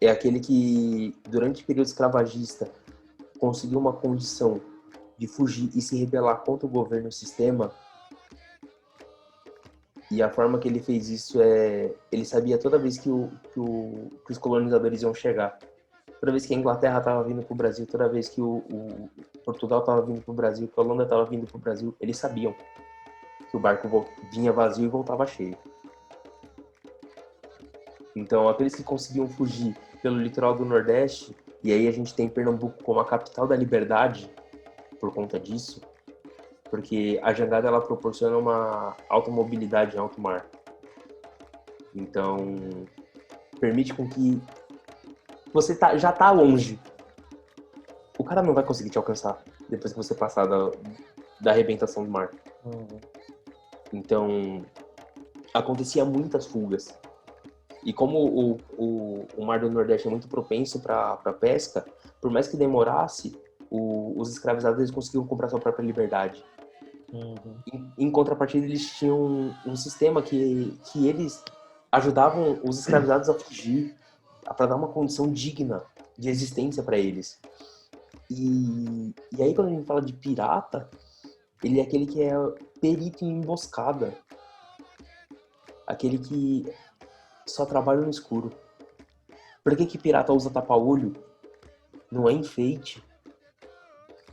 B: É aquele que, durante o período escravagista, conseguiu uma condição de fugir e se rebelar contra o governo e o sistema. E a forma que ele fez isso é... Ele sabia toda vez que os colonizadores iam chegar. Toda vez que a Inglaterra estava vindo para o Brasil, toda vez que o Portugal estava vindo para o Brasil, que a Holanda estava vindo para o Brasil, eles sabiam que o barco vinha vazio e voltava cheio. Então, aqueles que conseguiam fugir pelo litoral do Nordeste, e aí a gente tem Pernambuco como a capital da liberdade por conta disso, porque a jangada ela proporciona uma automobilidade em alto mar. Então, permite com que você já tá longe. O cara não vai conseguir te alcançar depois que você passar da arrebentação do mar. Então, acontecia muitas fugas. E como o Mar do Nordeste é muito propenso para pesca, por mais que demorasse, os escravizados eles conseguiam comprar sua própria liberdade. Em contrapartida, eles tinham um sistema que eles ajudavam os escravizados a fugir, para dar uma condição digna de existência para eles. E aí, quando a gente fala de pirata, ele é aquele que é perito em emboscada. Aquele que só trabalha no escuro. Por que pirata usa tapa-olho? Não é enfeite.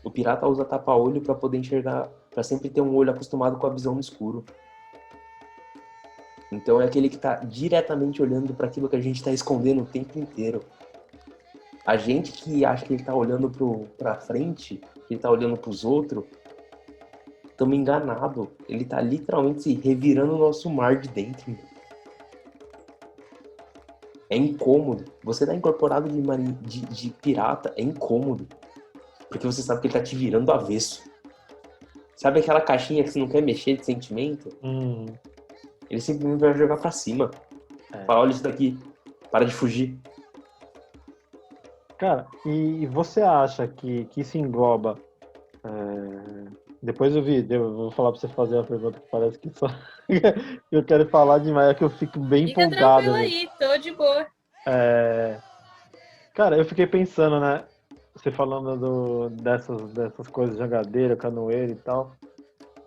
B: O pirata usa tapa-olho para poder enxergar, para sempre ter um olho acostumado com a visão no escuro. Então é aquele que está diretamente olhando para aquilo que a gente está escondendo o tempo inteiro. A gente que acha que ele está olhando para frente, que ele está olhando para os outros, estamos enganados. Ele está literalmente se revirando o nosso mar de dentro. É incômodo. Você tá incorporado de pirata, é incômodo. Porque você sabe que ele tá te virando do avesso. Sabe aquela caixinha que você não quer mexer de sentimento? Ele simplesmente vai jogar pra cima. Fala, olha isso daqui. Para de fugir.
C: Cara, e você acha que isso engloba... Depois eu vou falar pra você fazer uma pergunta que parece que só... eu quero falar demais, é que eu fico bem
A: Fica
C: empolgado.
A: tranquilo aí, tô de boa.
C: Cara, eu fiquei pensando, né? Você falando dessas coisas de jangadeira, canoeira e tal.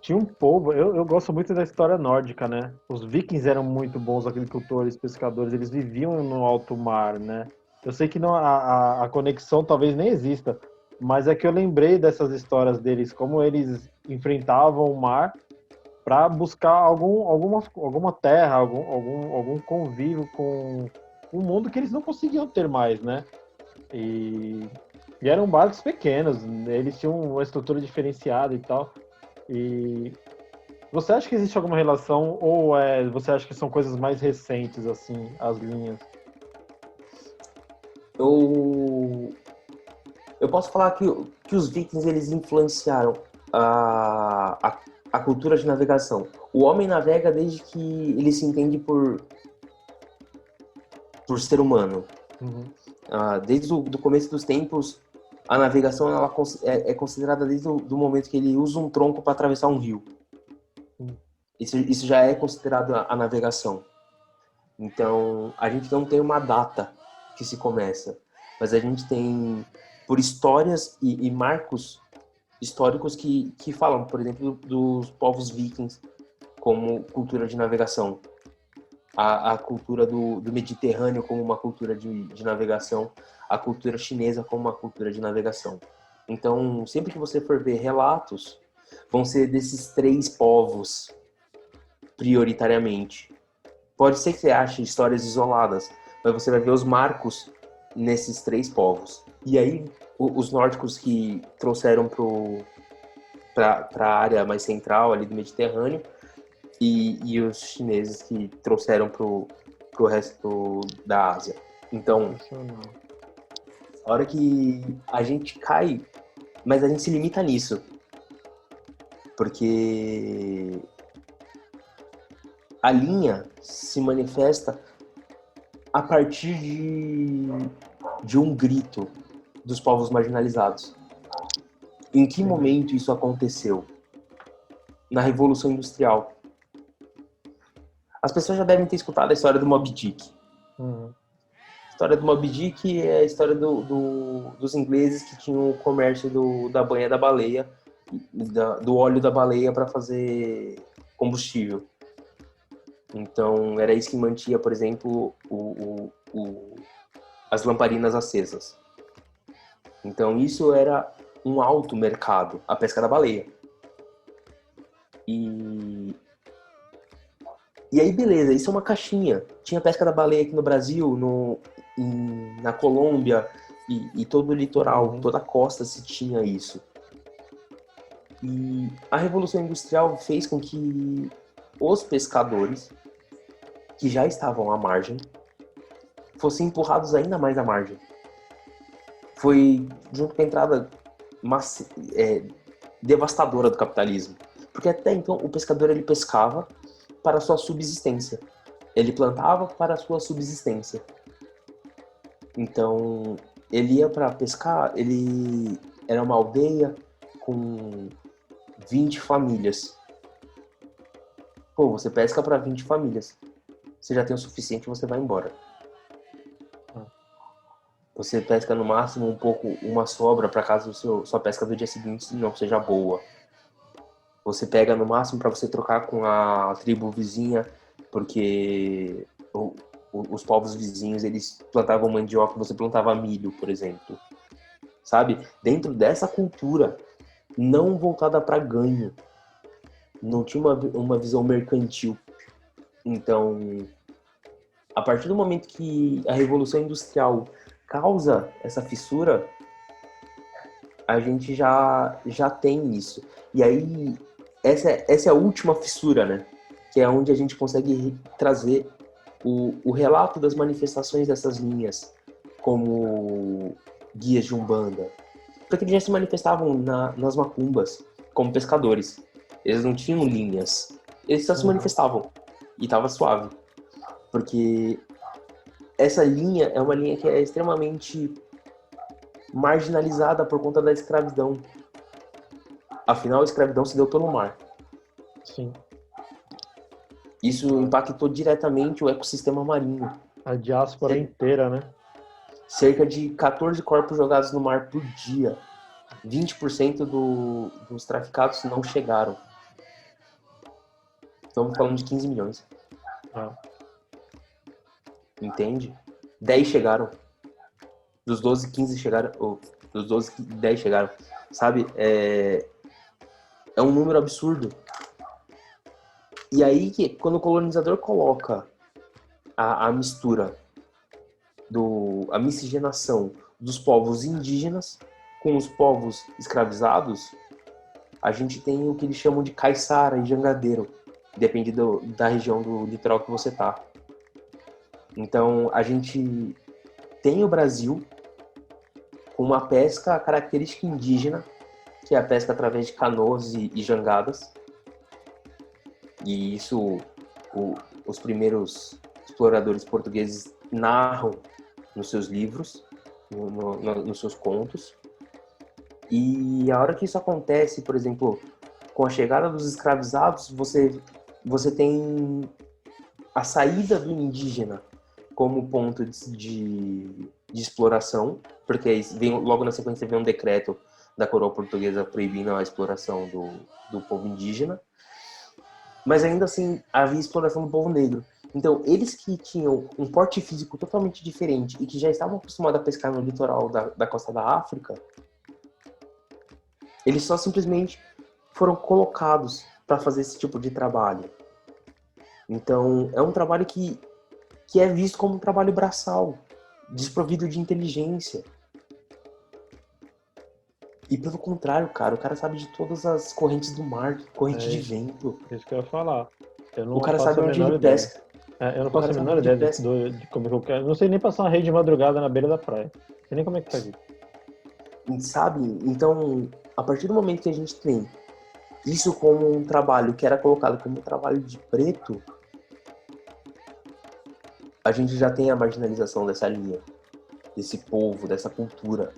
C: Tinha um povo, eu gosto muito da história nórdica, né? Os vikings eram muito bons agricultores, pescadores, eles viviam no alto mar, né? Eu sei que não, a conexão talvez nem exista, mas é que eu lembrei dessas histórias deles, como eles enfrentavam o mar para buscar alguma terra, algum convívio com um mundo que eles não conseguiam ter mais, né? E, e eram barcos pequenos, eles tinham uma estrutura diferenciada e tal. E você acha que existe alguma relação ou você acha que são coisas mais recentes, assim, as linhas?
B: Eu, eu posso falar que os vikings eles influenciaram a cultura de navegação. O homem navega desde que ele se entende por ser humano.
C: Uhum.
B: Desde o do começo dos tempos, a navegação ela é considerada desde o do momento que ele usa um tronco para atravessar um rio. Isso já é considerado a navegação. Então, a gente não tem uma data que se começa, mas a gente tem, por histórias e marcos históricos que falam, por exemplo, dos povos vikings como cultura de navegação. A cultura do Mediterrâneo como uma cultura de navegação, a cultura chinesa como uma cultura de navegação. Então, sempre que você for ver relatos, vão ser desses três povos, prioritariamente. Pode ser que você ache histórias isoladas, mas você vai ver os marcos nesses três povos. E aí, os nórdicos que trouxeram para a área mais central ali do Mediterrâneo, e os chineses que trouxeram pro resto da Ásia. Então, a hora que a gente cai, mas a gente se limita nisso. Porque a linha se manifesta a partir de um grito dos povos marginalizados. Em que momento isso aconteceu? Na Revolução Industrial. As pessoas já devem ter escutado a história do Moby Dick.
C: Uhum.
B: A história do Moby Dick é a história dos ingleses que tinham o comércio da banha da baleia, do óleo da baleia para fazer combustível. Então, era isso que mantinha, por exemplo, as lamparinas acesas. Então, isso era um alto mercado, a pesca da baleia. E aí, beleza, isso é uma caixinha. Tinha pesca da baleia aqui no Brasil, na Colômbia e todo o litoral, toda a costa se tinha isso. E a Revolução Industrial fez com que os pescadores, que já estavam à margem, fossem empurrados ainda mais à margem. Foi junto com a entrada devastadora do capitalismo. Porque até então o pescador ele pescava para a sua subsistência. Ele plantava para a sua subsistência. Então, ele ia para pescar, ele era uma aldeia com 20 famílias. Pô, você pesca para 20 famílias. Você já tem o suficiente, você vai embora. Você pesca no máximo uma sobra para caso sua pesca do dia seguinte não seja boa. Você pega no máximo para você trocar com a tribo vizinha, porque os povos vizinhos, eles plantavam mandioca, você plantava milho, por exemplo. Sabe? Dentro dessa cultura, não voltada para ganho. Não tinha uma visão mercantil. Então, a partir do momento que a Revolução Industrial causa essa fissura, a gente já tem isso. E aí, essa é a última fissura, né? Que é onde a gente consegue trazer o relato das manifestações dessas linhas como guias de Umbanda. Porque eles já se manifestavam nas macumbas como pescadores. Eles não tinham linhas. Eles só se manifestavam. E tava suave. Porque essa linha é uma linha que é extremamente marginalizada por conta da escravidão. Afinal, a escravidão se deu pelo mar.
C: Sim.
B: Isso impactou diretamente o ecossistema marinho.
C: A diáspora inteira, né?
B: cerca de 14 corpos jogados no mar por dia. 20% dos traficados não chegaram. Estamos falando de 15 milhões.
C: Ah,
B: Entende? 10 chegaram. Dos 12, 15 chegaram. Ou, dos 12, 10 chegaram. Sabe? É um número absurdo. E aí, quando o colonizador coloca a mistura, a miscigenação dos povos indígenas com os povos escravizados, a gente tem o que eles chamam de caiçara e jangadeiro. Depende da região do litoral que você tá. Então, a gente tem o Brasil com uma pesca característica indígena, que é a pesca através de canoas e jangadas. E isso os primeiros exploradores portugueses narram nos seus livros, nos seus contos. E a hora que isso acontece, por exemplo, com a chegada dos escravizados, você tem a saída do indígena como ponto de exploração, porque logo na sequência vem um decreto da coroa portuguesa proibindo a exploração do povo indígena. Mas ainda assim, havia exploração do povo negro. Então, eles que tinham um porte físico totalmente diferente e que já estavam acostumados a pescar no litoral da costa da África, eles só simplesmente foram colocados para fazer esse tipo de trabalho. Então, é um trabalho que é visto como um trabalho braçal, desprovido de inteligência. E pelo contrário, cara, o cara sabe de todas as correntes do mar, corrente de vento.
C: Isso que eu ia falar. Eu não
B: O cara
C: faço
B: sabe
C: a
B: onde
C: menor
B: ele
C: ideia.
B: pesca.
C: Eu não faço a menor ideia de como que eu quero. Não sei nem passar uma rede de madrugada na beira da praia. Não sei nem como é que faz isso.
B: Sabe? Então, a partir do momento que a gente tem isso como um trabalho que era colocado como um trabalho de preto, a gente já tem a marginalização dessa linha, desse povo, dessa cultura.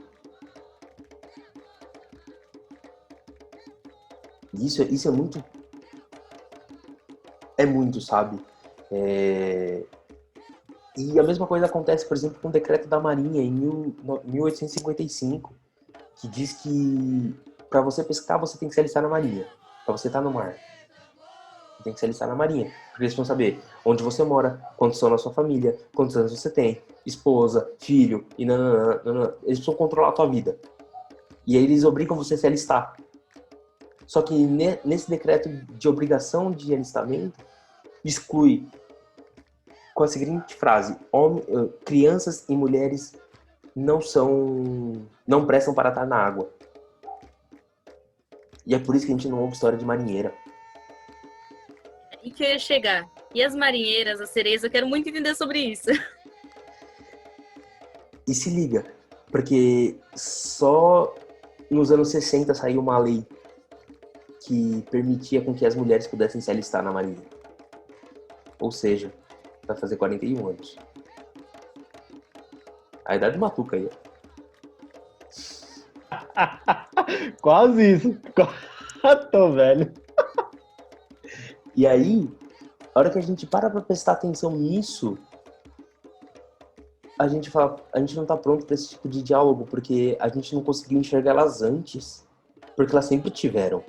B: Isso é muito... É muito, sabe? E a mesma coisa acontece, por exemplo, com o decreto da Marinha em 1855, que diz que para você pescar, você tem que se alistar na Marinha. Para você estar no mar, você tem que se alistar na Marinha. Porque eles vão saber onde você mora, quantos são na sua família, quantos anos você tem, esposa, filho, e nananã. Eles precisam controlar a tua vida. E aí eles obrigam você a se alistar. Só que nesse decreto de obrigação de alistamento, exclui com a seguinte frase: crianças e mulheres não prestam para estar na água. E é por isso que a gente não ouve história de marinheira.
A: E que eu ia chegar. E as marinheiras, as sereias, eu quero muito entender sobre isso.
B: E se liga, porque só nos anos 60 saiu uma lei que permitia com que as mulheres pudessem se alistar na marinha. Ou seja, vai fazer 41 anos. A idade matuca aí.
C: Quase isso. Tô velho.
B: E aí, a hora que a gente para pra prestar atenção nisso, a gente fala, a gente não tá pronto pra esse tipo de diálogo, porque a gente não conseguiu enxergar elas antes, porque elas sempre tiveram.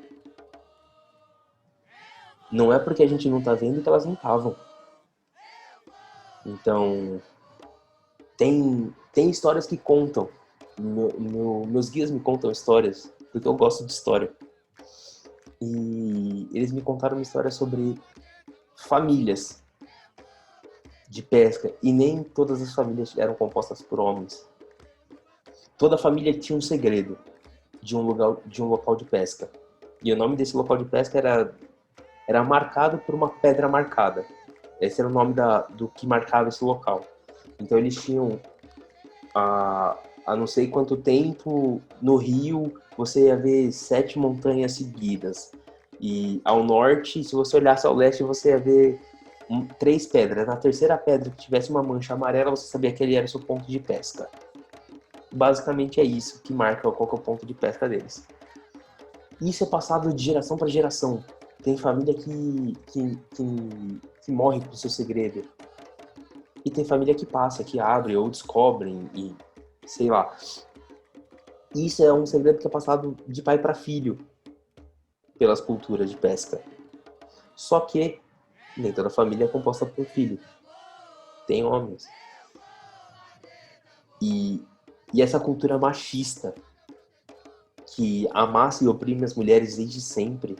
B: Não é porque a gente não tá vendo que elas não estavam. Então, tem histórias que contam. Meus guias me contam histórias, porque eu gosto de história. E eles me contaram uma história sobre famílias de pesca. E nem todas as famílias eram compostas por homens. Toda família tinha um segredo de um local de pesca. E o nome desse local de pesca era marcado por uma pedra marcada. Esse era o nome do que marcava esse local. Então eles tinham há não sei quanto tempo no rio você ia ver 7 montanhas seguidas. E ao norte, se você olhasse ao leste, você ia ver 3 pedras. Na terceira pedra que tivesse uma mancha amarela, você sabia que ele era o seu ponto de pesca. Basicamente é isso que marca qual que é o ponto de pesca deles. Isso é passado de geração para geração. Tem família que morre por seu segredo. E tem família que passa, que abre ou descobrem sei lá. Isso é um segredo que é passado de pai para filho pelas culturas de pesca. Só que nem toda família é composta por filho. Tem homens. E essa cultura machista que amassa e oprime as mulheres desde sempre,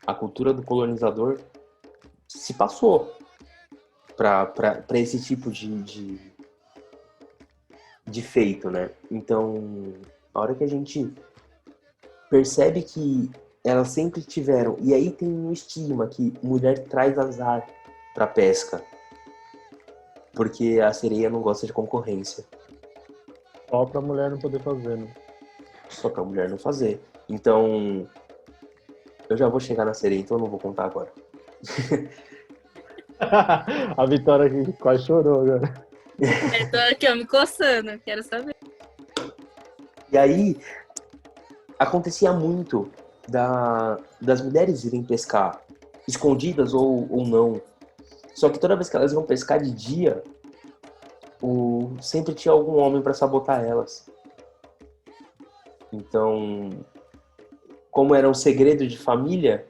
B: a cultura do colonizador se passou para esse tipo de feito, né? Então, a hora que a gente percebe que elas sempre tiveram, e aí tem um estigma que mulher traz azar para pesca, porque a sereia não gosta de concorrência.
C: Só pra mulher não poder fazer, né?
B: Só pra mulher não fazer. Então, eu já vou chegar na sereia, então eu não vou contar agora.
C: A Vitória aqui quase chorou agora.
A: Eu tô aqui, ó, me coçando, quero saber.
B: E aí, acontecia muito das mulheres irem pescar, escondidas ou não. Só que toda vez que elas iam pescar de dia, sempre tinha algum homem para sabotar elas. Então, como era um segredo de família,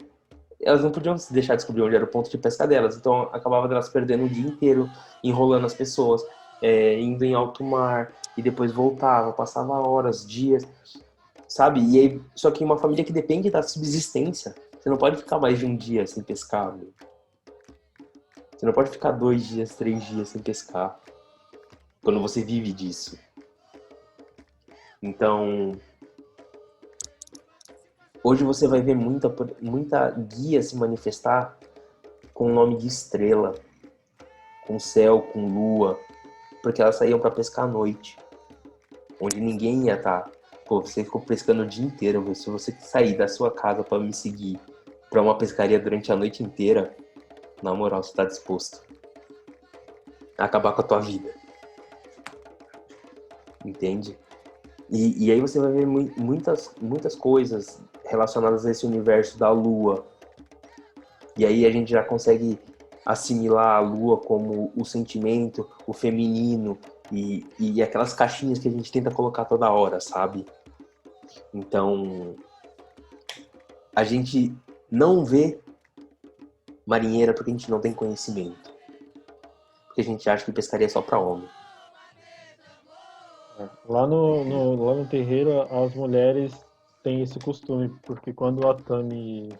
B: elas não podiam se deixar descobrir onde era o ponto de pesca delas. Então, acabava delas perdendo o dia inteiro, enrolando as pessoas, indo em alto mar, e depois voltava, passava horas, dias, sabe? E aí, só que uma família que depende da subsistência, você não pode ficar mais de um dia sem pescar, meu. Você não pode ficar 2 dias, 3 dias sem pescar, quando você vive disso. Então, hoje você vai ver muita guia se manifestar com o nome de estrela, com céu, com lua, porque elas saíam para pescar à noite, onde ninguém ia estar. Pô, você ficou pescando o dia inteiro, viu? Se você sair da sua casa para me seguir para uma pescaria durante a noite inteira, na moral, você tá disposto a acabar com a tua vida. Entende? E aí você vai ver muitas coisas relacionadas a esse universo da lua. E aí a gente já consegue assimilar a lua como o sentimento, o feminino e aquelas caixinhas que a gente tenta colocar toda hora, sabe? Então, a gente não vê marinheira porque a gente não tem conhecimento. Porque a gente acha que pescaria é só pra homem.
C: Lá no terreiro, as mulheres têm esse costume, porque quando a Tami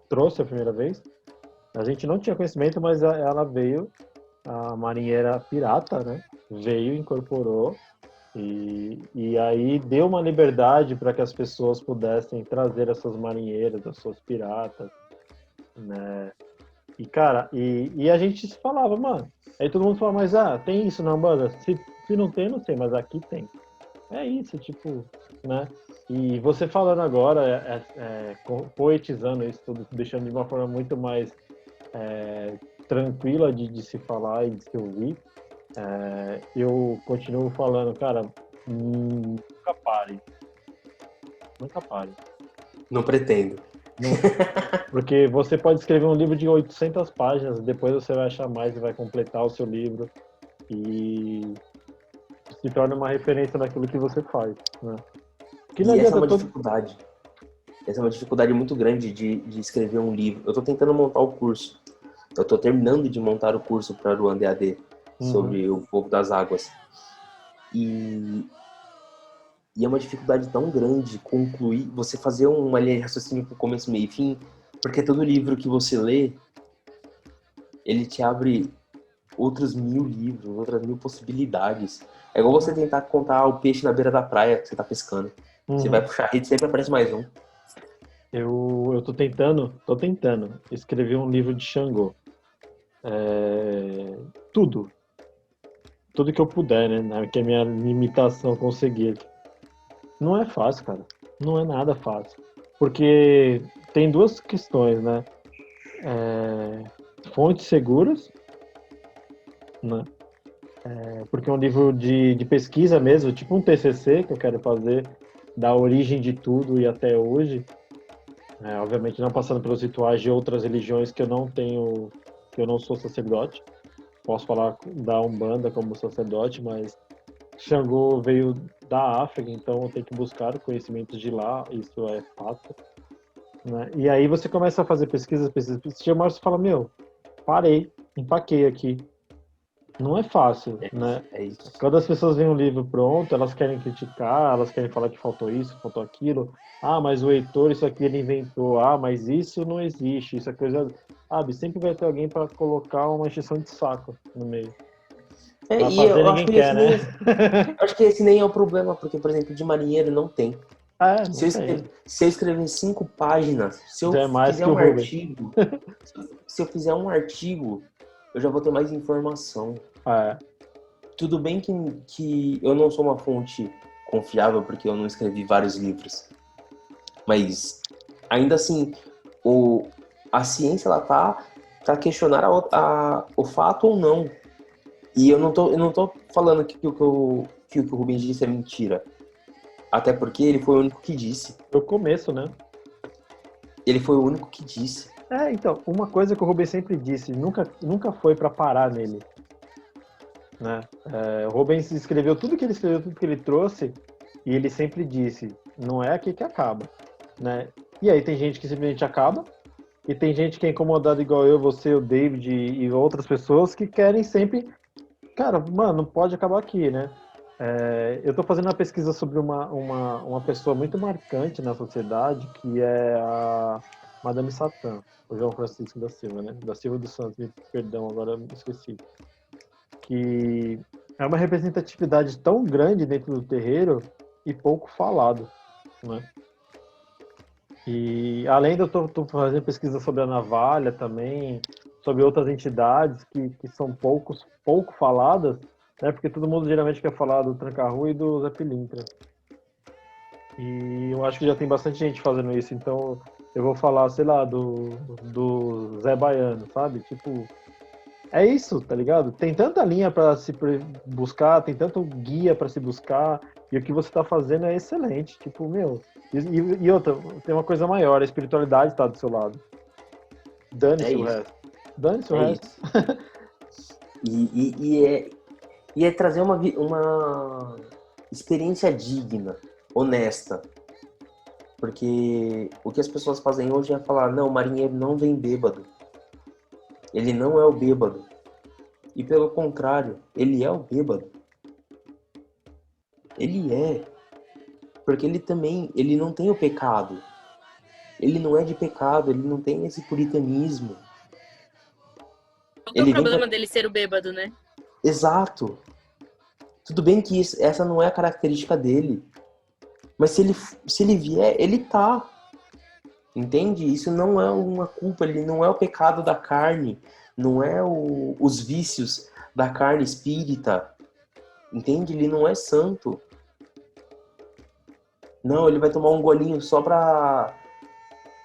C: trouxe a primeira vez, a gente não tinha conhecimento, mas ela veio, a marinheira pirata, né? Veio, incorporou, e aí deu uma liberdade para que as pessoas pudessem trazer essas marinheiras, as suas piratas, né? E, cara, e a gente se falava, mano. Aí todo mundo fala, mas tem isso na Umbanda? Se não tem, não sei, mas aqui tem. É isso, tipo, né? E você falando agora, poetizando isso tudo, deixando de uma forma muito mais tranquila de se falar e de se ouvir, eu continuo falando, cara, nunca pare. Nunca pare.
B: Não pretendo.
C: Porque você pode escrever um livro de 800 páginas, depois você vai achar mais e vai completar o seu livro e se torna uma referência naquilo que você faz, né? Que não
B: E essa é
C: adianta
B: uma dificuldade. Essa é uma dificuldade muito grande de escrever um livro. Eu estou tentando montar o curso. Eu estou terminando de montar o curso para o Ruanda EAD sobre o povo das águas. E é uma dificuldade tão grande concluir, você fazer uma linha de raciocínio com começo, meio e fim, porque todo livro que você lê, ele te abre outros 1000 livros, outras 1000 possibilidades. É igual você tentar contar o peixe na beira da praia que você tá pescando. Você vai puxar a rede, sempre aparece mais um.
C: Eu tô tentando escrever um livro de Xangô. Tudo que eu puder, né? Que a minha limitação conseguir. Não é fácil, cara. Não é nada fácil. Porque tem duas questões, né? Fontes seguras, né? Porque é um livro de pesquisa mesmo, tipo um TCC que eu quero fazer, da origem de tudo e até hoje. Obviamente não passando pelos rituais de outras religiões que eu não sou sacerdote. Posso falar da Umbanda como sacerdote, mas Xangô veio da África, então tem que buscar conhecimentos de lá, isso é fato, né? E aí você começa a fazer pesquisas, chega uma hora você fala, meu, parei, empaquei aqui. Não é fácil, né?
B: É isso.
C: Quando as pessoas veem um livro pronto, elas querem criticar, elas querem falar que faltou isso, faltou aquilo. Ah, mas o Heitor, isso aqui ele inventou. Ah, mas isso não existe, isso é coisa... Sabe, sempre vai ter alguém para colocar uma encheção de saco no meio. Mas
B: E
C: fazer
B: eu acho
C: ninguém
B: que
C: quer, né?
B: eu acho que esse nem é o problema, porque, por exemplo, de marinheiro não tem.
C: É, não tem.
B: Se eu escrever 5 páginas, se eu
C: Já é mais
B: fizer
C: que o
B: um
C: Rubens.
B: artigo, se eu fizer um artigo, eu já vou ter mais informação.
C: É,
B: Tudo bem que eu não sou uma fonte confiável, porque eu não escrevi vários livros. Mas, ainda assim, a ciência, ela tá para questionar o fato ou não. E eu não tô falando que o que o Rubens disse é mentira. Até porque ele foi o único que disse.
C: no começo, né?
B: Ele foi o único que disse.
C: É, então, uma coisa que o Rubens sempre disse, nunca foi para parar nele, né? O Rubens escreveu tudo que ele escreveu, tudo que ele trouxe, e ele sempre disse, não é aqui que acaba, né? E aí tem gente que simplesmente acaba, e tem gente que é incomodada igual eu, você, o David e outras pessoas que querem sempre, cara, mano, não pode acabar aqui, né? Eu estou fazendo uma pesquisa sobre uma pessoa muito marcante na sociedade, que é a Madame Satã, o João Francisco da Silva, né? Da Silva dos Santos, perdão, agora eu esqueci. Que é uma representatividade tão grande dentro do terreiro e pouco falado, né? E além de eu tô fazendo pesquisa sobre a navalha também, sobre outras entidades que são pouco faladas, né? Porque todo mundo geralmente quer falar do Tranca-Rua e do Zé Pilintra. E eu acho que já tem bastante gente fazendo isso, então eu vou falar, sei lá, do Zé Baiano, sabe? Tipo, é isso, tá ligado? Tem tanta linha para se buscar, tem tanto guia para se buscar, e o que você tá fazendo é excelente. Tipo, meu. E outra, tem uma coisa maior, a espiritualidade tá do seu lado.
B: É
C: Dane-se o
B: isso.
C: resto. Dane-se o
B: É
C: resto.
B: isso. E é trazer uma experiência digna, honesta. Porque o que as pessoas fazem hoje é falar, não, o marinheiro não vem bêbado. Ele não é o bêbado. E pelo contrário, ele é o bêbado. Ele é. Porque ele não tem o pecado. Ele não é de pecado, ele não tem esse puritanismo.
A: Qual que é o problema dele ser o bêbado, né?
B: Exato. Tudo bem que essa não é a característica dele. Mas se ele vier, ele tá. Entende? Isso não é uma culpa, ele não é o pecado da carne, não é os vícios da carne espírita. Entende? Ele não é santo. Não, ele vai tomar um golinho só pra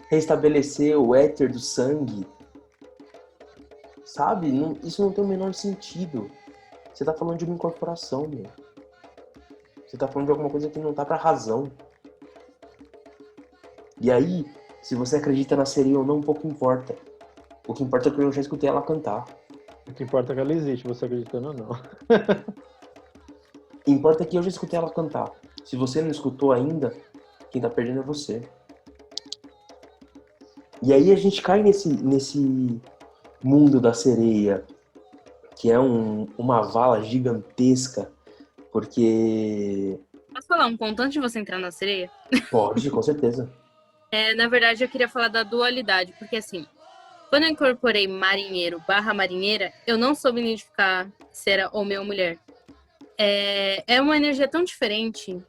B: restabelecer o éter do sangue. Sabe? Isso não tem o menor sentido. Você tá falando de uma incorporação, meu. Você tá falando de alguma coisa que não tá pra razão. E aí, se você acredita na sereia ou não, pouco importa. O que importa é que eu já escutei ela cantar.
C: O que importa é que ela existe, você acreditando ou não.
B: O que importa é que eu já escutei ela cantar. Se você não escutou ainda, quem tá perdendo é você. E aí a gente cai nesse mundo da sereia, que é uma vala gigantesca, porque...
A: Posso falar um ponto antes de você entrar na sereia?
B: Pode, com certeza.
A: Na verdade, eu queria falar da dualidade, porque assim, quando eu incorporei marinheiro / marinheira, eu não soube identificar se era homem ou mulher. É uma energia tão diferente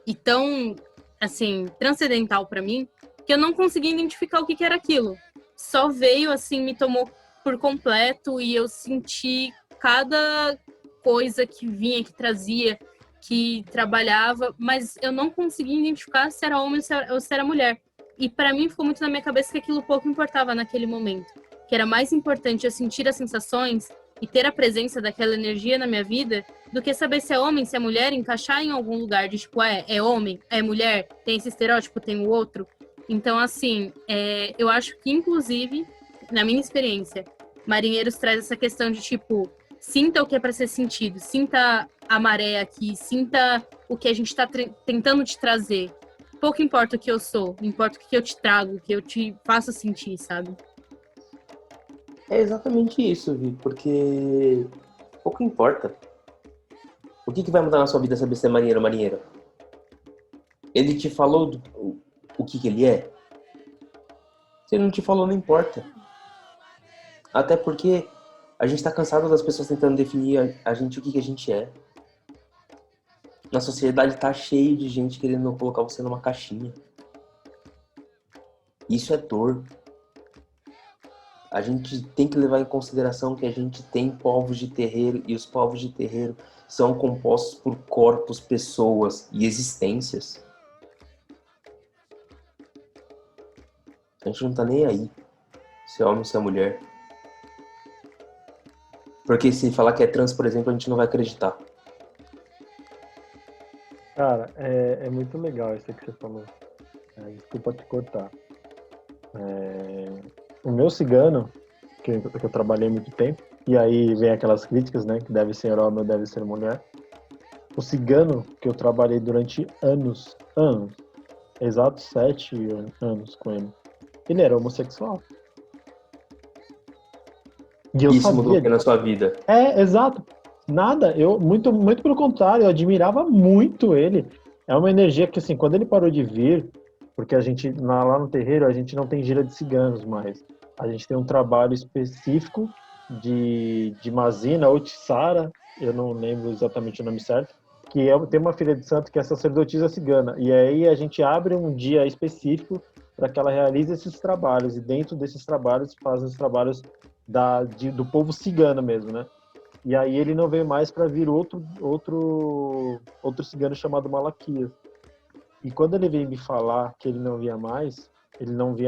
A: e tão, assim, transcendental pra mim, que eu não consegui identificar o que era aquilo. Só veio, assim, me tomou por completo e eu senti cada coisa que vinha, que trazia, que trabalhava, mas eu não consegui identificar se era homem ou se era mulher. E para mim ficou muito na minha cabeça que aquilo pouco importava naquele momento. Que era mais importante eu sentir as sensações e ter a presença daquela energia na minha vida do que saber se é homem, se é mulher, encaixar em algum lugar de tipo, é homem, é mulher, tem esse estereótipo, tem o outro. Então, assim, eu acho que, inclusive, na minha experiência, Marinheiros traz essa questão de tipo, sinta o que é para ser sentido, sinta a maré aqui, sinta o que a gente está tentando te trazer. Pouco importa o que eu sou, importa o que eu te trago, o que eu te faço sentir, sabe?
B: É exatamente isso, Vi, porque pouco importa. O que vai mudar na sua vida saber se é marinheiro ou marinheira? Ele te falou o que ele é? Se ele não te falou, não importa. Até porque a gente tá cansado das pessoas tentando definir a gente o que a gente é. Na sociedade tá cheio de gente querendo colocar você numa caixinha. Isso é dor. A gente tem que levar em consideração que a gente tem povos de terreiro e os povos de terreiro são compostos por corpos, pessoas e existências. A gente não tá nem aí se é homem ou se é mulher. Porque se falar que é trans, por exemplo, a gente não vai acreditar.
C: Cara, é muito legal isso que você falou. Desculpa te cortar. O meu cigano, que eu trabalhei muito tempo, e aí vem aquelas críticas, né? Que deve ser homem ou deve ser mulher. O cigano que eu trabalhei durante anos, exatos 7 anos com ele era homossexual. E eu
B: Isso mudou o
C: sabia.
B: que na sua vida?
C: Exato. Nada, muito, muito pelo contrário, eu admirava muito ele. É uma energia que, assim, quando ele parou de vir, porque a gente, lá no terreiro, a gente não tem gira de ciganos mais. A gente tem um trabalho específico de Mazina ou Tissara, eu não lembro exatamente o nome certo, que tem uma filha de santo que é sacerdotisa cigana. E aí a gente abre um dia específico para que ela realize esses trabalhos. E dentro desses trabalhos, faz os trabalhos do povo cigano mesmo, né? E aí ele não veio mais para vir outro cigano chamado Malaquias. E quando ele veio me falar que ele não via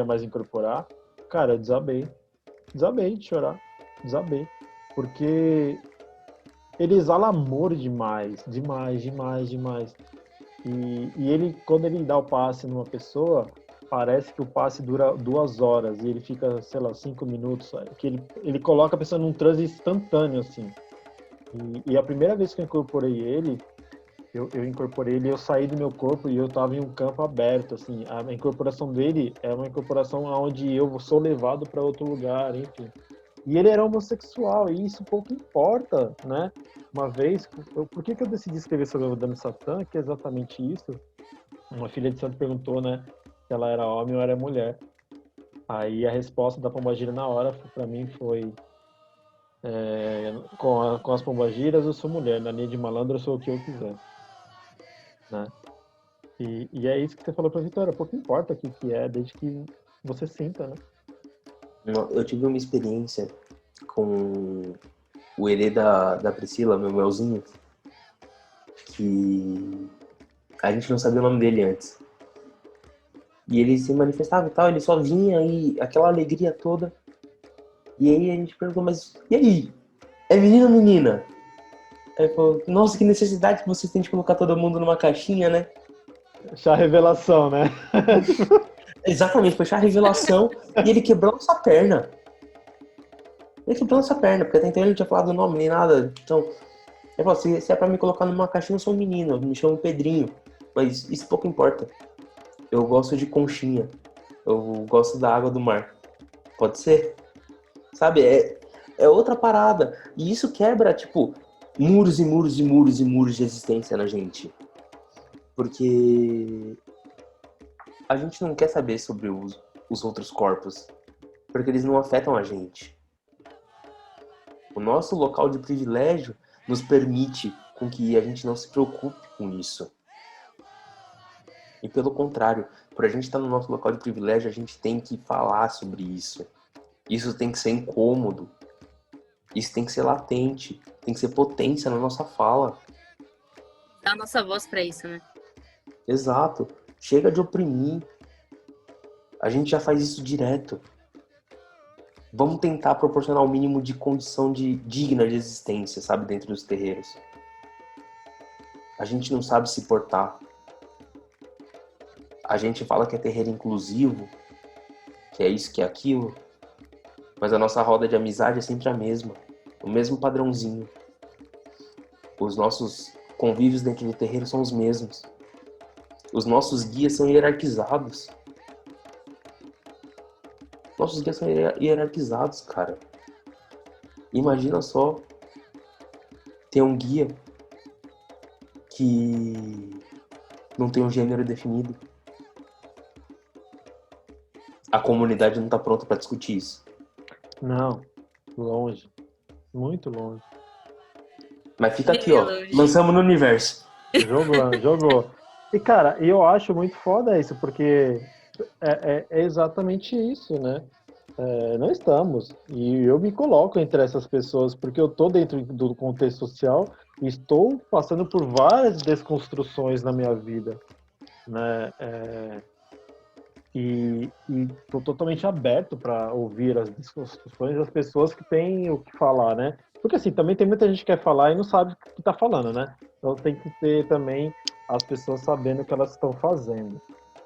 C: mais incorporar, cara, eu desabei de chorar, desabei, porque ele exala amor demais, demais, demais, demais. E ele, quando ele dá o passe numa pessoa, parece que o passe dura 2 horas e ele fica, sei lá, 5 minutos, que ele coloca a pessoa num transe instantâneo, assim. E a primeira vez que eu incorporei ele, eu incorporei ele, eu saí do meu corpo e eu estava em um campo aberto, assim. A incorporação dele é uma incorporação onde eu sou levado para outro lugar, enfim. E ele era homossexual, e isso pouco importa, né? Uma vez, por que eu decidi escrever sobre o Dano Satã? Que é exatamente isso. Uma filha de santo perguntou, né, se ela era homem ou era mulher. Aí a resposta da pombagira na hora, para mim, foi com as pombagiras eu sou mulher, na linha de malandro eu sou o que eu quiser, né? E é isso que você falou pra Vitória, pouco importa o que é, desde que você sinta, né?
B: Eu tive uma experiência com o herê da Priscila, meu melzinho, que a gente não sabia o nome dele antes. E ele se manifestava e tal, ele só vinha e aquela alegria toda. E aí a gente perguntou, mas e aí? É menino ou menina? Aí ele falou, nossa, que necessidade que vocês têm de colocar todo mundo numa caixinha, né?
C: Já revelação, né?
B: Exatamente, foi a revelação e ele quebrou nossa perna. Ele quebrou nossa perna, porque até então ele não tinha falado o nome nem nada. Então, ele falou, se é pra me colocar numa caixinha, eu sou um menino, me chamo Pedrinho. Mas isso pouco importa. Eu gosto de conchinha. Eu gosto da água do mar. Pode ser? Sabe, é outra parada. E isso quebra, tipo, muros e muros e muros e muros de existência na gente. Porque a gente não quer saber sobre os outros corpos. Porque eles não afetam a gente. O nosso local de privilégio nos permite com que a gente não se preocupe com isso. E pelo contrário, por a gente estar no nosso local de privilégio, a gente tem que falar sobre isso. Isso tem que ser incômodo. Isso tem que ser latente. Tem que ser potência na nossa fala.
A: Dá a nossa voz pra isso, né?
B: Exato. Chega de oprimir. A gente já faz isso direto. Vamos tentar proporcionar o mínimo de condição digna de existência, sabe, dentro dos terreiros. A gente não sabe se portar. A gente fala que é terreiro inclusivo, que é isso, que é aquilo, mas a nossa roda de amizade é sempre a mesma, o mesmo padrãozinho. Os nossos convívios dentro do terreiro são os mesmos. Os nossos guias são hierarquizados. Nossos guias são hierarquizados, cara. Imagina só ter um guia que não tem um gênero definido. A comunidade não tá pronta para discutir isso.
C: Não, longe. Muito longe.
B: Mas fica aqui, ó.
A: Longe.
B: Lançamos no universo.
C: Jogou. E, cara, eu acho muito foda isso, porque é exatamente isso, né? Não estamos. E eu me coloco entre essas pessoas, porque eu tô dentro do contexto social e estou passando por várias desconstruções na minha vida, né? E tô totalmente aberto para ouvir as desconstruções das pessoas que têm o que falar, né? Porque, assim, também tem muita gente que quer falar e não sabe o que tá falando, né? Então tem que ter também as pessoas sabendo o que elas estão fazendo,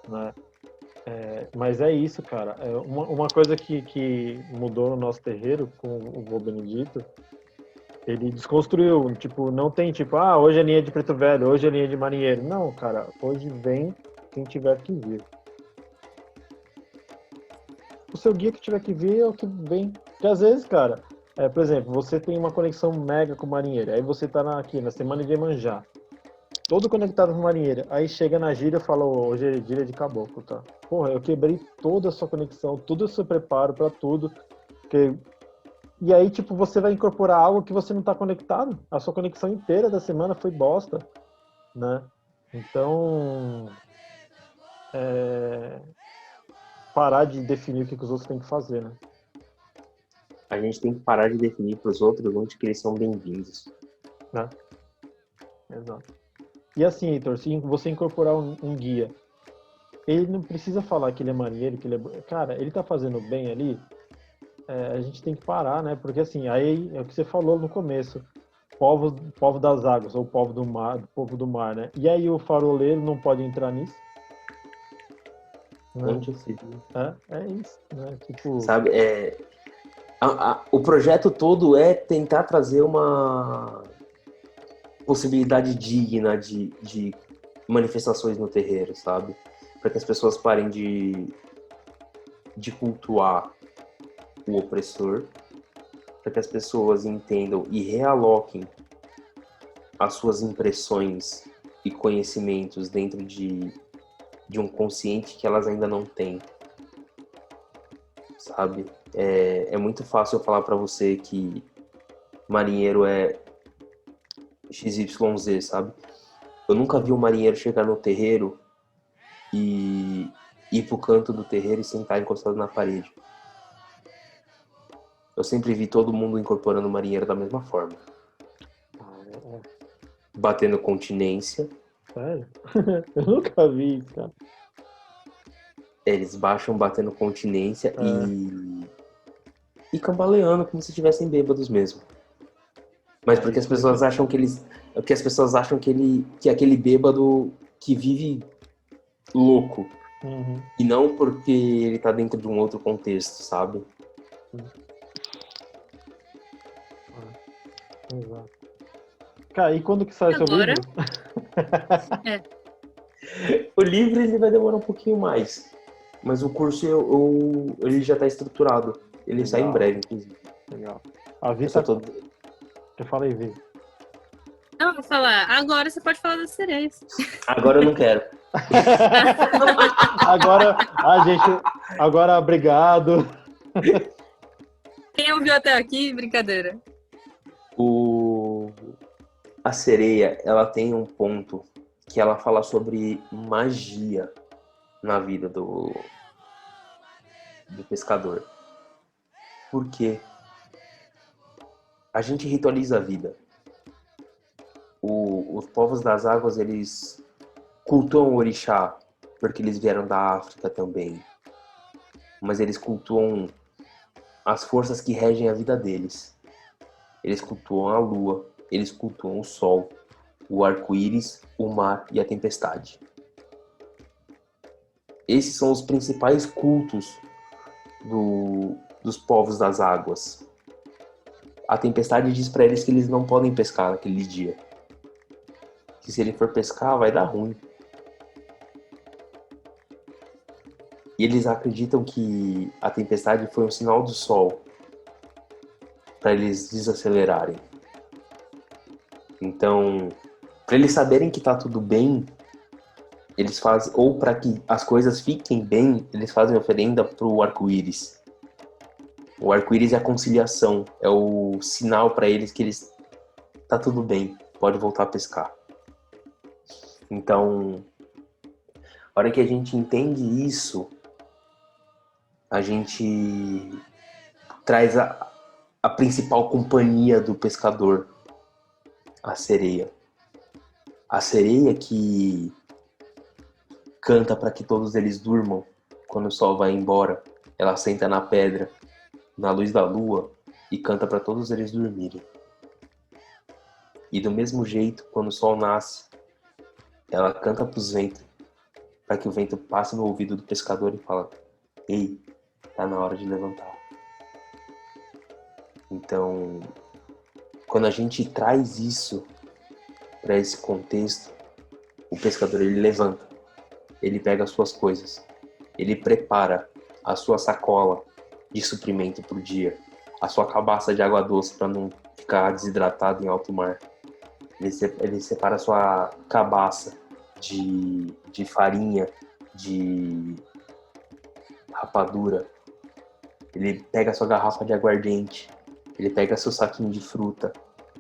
C: né? Mas é isso, cara. Uma coisa que mudou no nosso terreiro com o vô Benedito, ele desconstruiu, tipo, não tem tipo, hoje é linha de preto velho, hoje é linha de marinheiro. Não, cara, hoje vem quem tiver que vir. O seu guia que tiver que vir é o que vem. Porque às vezes, cara, por exemplo, você tem uma conexão mega com o marinheiro, aí você tá aqui na semana de Iemanjá, todo conectado com o marinheiro, aí chega na gíria e fala, hoje é gíria de caboclo, tá? Porra, eu quebrei toda a sua conexão, todo o seu preparo pra tudo, e aí, tipo, você vai incorporar algo que você não tá conectado, a sua conexão inteira da semana foi bosta, né? Então, parar de definir o que os outros têm que fazer, né?
B: A gente tem que parar de definir para os outros onde que eles são bem-vindos.
C: Né? Exato. E assim, Heitor, se você incorporar um guia, ele não precisa falar que ele é marinheiro, que ele é... Cara, ele tá fazendo bem ali, a gente tem que parar, né? Porque assim, aí é o que você falou no começo, povo das águas, ou povo do mar, né? E aí o faroleiro não pode entrar nisso? Né?
B: Onde se viu.
C: É isso, né? Tipo...
B: Sabe, o projeto todo é tentar trazer uma possibilidade digna de manifestações no terreiro, sabe? Para que as pessoas parem de cultuar o opressor, para que as pessoas entendam e realoquem as suas impressões e conhecimentos dentro de um consciente que elas ainda não têm, sabe? É muito fácil eu falar para você que marinheiro é XYZ, sabe? Eu nunca vi um marinheiro chegar no terreiro e ir pro canto do terreiro e sentar encostado na parede. Eu sempre vi todo mundo incorporando o marinheiro da mesma forma. Batendo continência.
C: Sério? Eu nunca vi isso, cara.
B: Eles baixam batendo continência e cambaleando como se estivessem bêbados mesmo. Mas porque as pessoas acham que eles... Porque as pessoas acham que é aquele bêbado que vive louco.
C: Uhum.
B: E não porque ele tá dentro de um outro contexto, sabe?
C: Exato. Cara, e quando que sai o seu
A: Agora?
C: livro?
B: O livro ele vai demorar um pouquinho mais. Mas o curso ele já tá estruturado. Ele sai em breve, inclusive.
C: Legal. A
B: Eu
C: Vita...
B: só tô...
C: Eu falei, Vi.
A: Não, vou falar. Agora você pode falar das sereias.
B: Agora eu não quero.
C: Agora, obrigado.
A: Quem ouviu até aqui, brincadeira.
B: A sereia, ela tem um ponto que ela fala sobre magia na vida do pescador. Por quê? A gente ritualiza a vida. Os povos das águas, eles cultuam o orixá, porque eles vieram da África também. Mas eles cultuam as forças que regem a vida deles. Eles cultuam a lua, eles cultuam o sol, o arco-íris, o mar e a tempestade. Esses são os principais cultos dos povos das águas. A tempestade diz para eles que eles não podem pescar naquele dia. que se ele for pescar vai dar ruim. E eles acreditam que a tempestade foi um sinal do sol para eles desacelerarem. Então, para eles saberem que tá tudo bem, eles fazem, ou para que as coisas fiquem bem, eles fazem oferenda pro arco-íris. O arco-íris é a conciliação, é o sinal para eles que eles tá tudo bem, pode voltar a pescar. Então, a hora que a gente entende isso, a gente traz a principal companhia do pescador, a sereia. A sereia que canta para que todos eles durmam quando o sol vai embora. Ela senta na pedra, na luz da lua, e canta para todos eles dormirem. E do mesmo jeito, quando o sol nasce, ela canta para os ventos, para que o vento passe no ouvido do pescador e fala: ei, tá na hora de levantar. Então, quando a gente traz isso para esse contexto, o pescador ele levanta, ele pega as suas coisas, ele prepara a sua sacola de suprimento para o dia, a sua cabaça de água doce para não ficar desidratado em alto mar. Ele separa a sua cabaça de farinha, de rapadura. Ele pega a sua garrafa de aguardente, ele pega seu saquinho de fruta,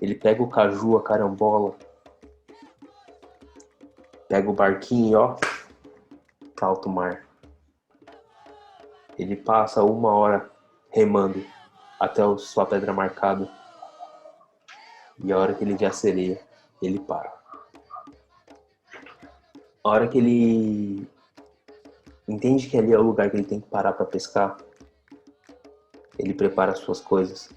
B: ele pega o caju, a carambola, pega o barquinho e ó, pra alto mar. Ele passa 1 hora remando até a sua pedra marcada. E a hora que ele vê a sereia, ele para. A hora que ele entende que ali é o lugar que ele tem que parar para pescar, ele prepara as suas coisas.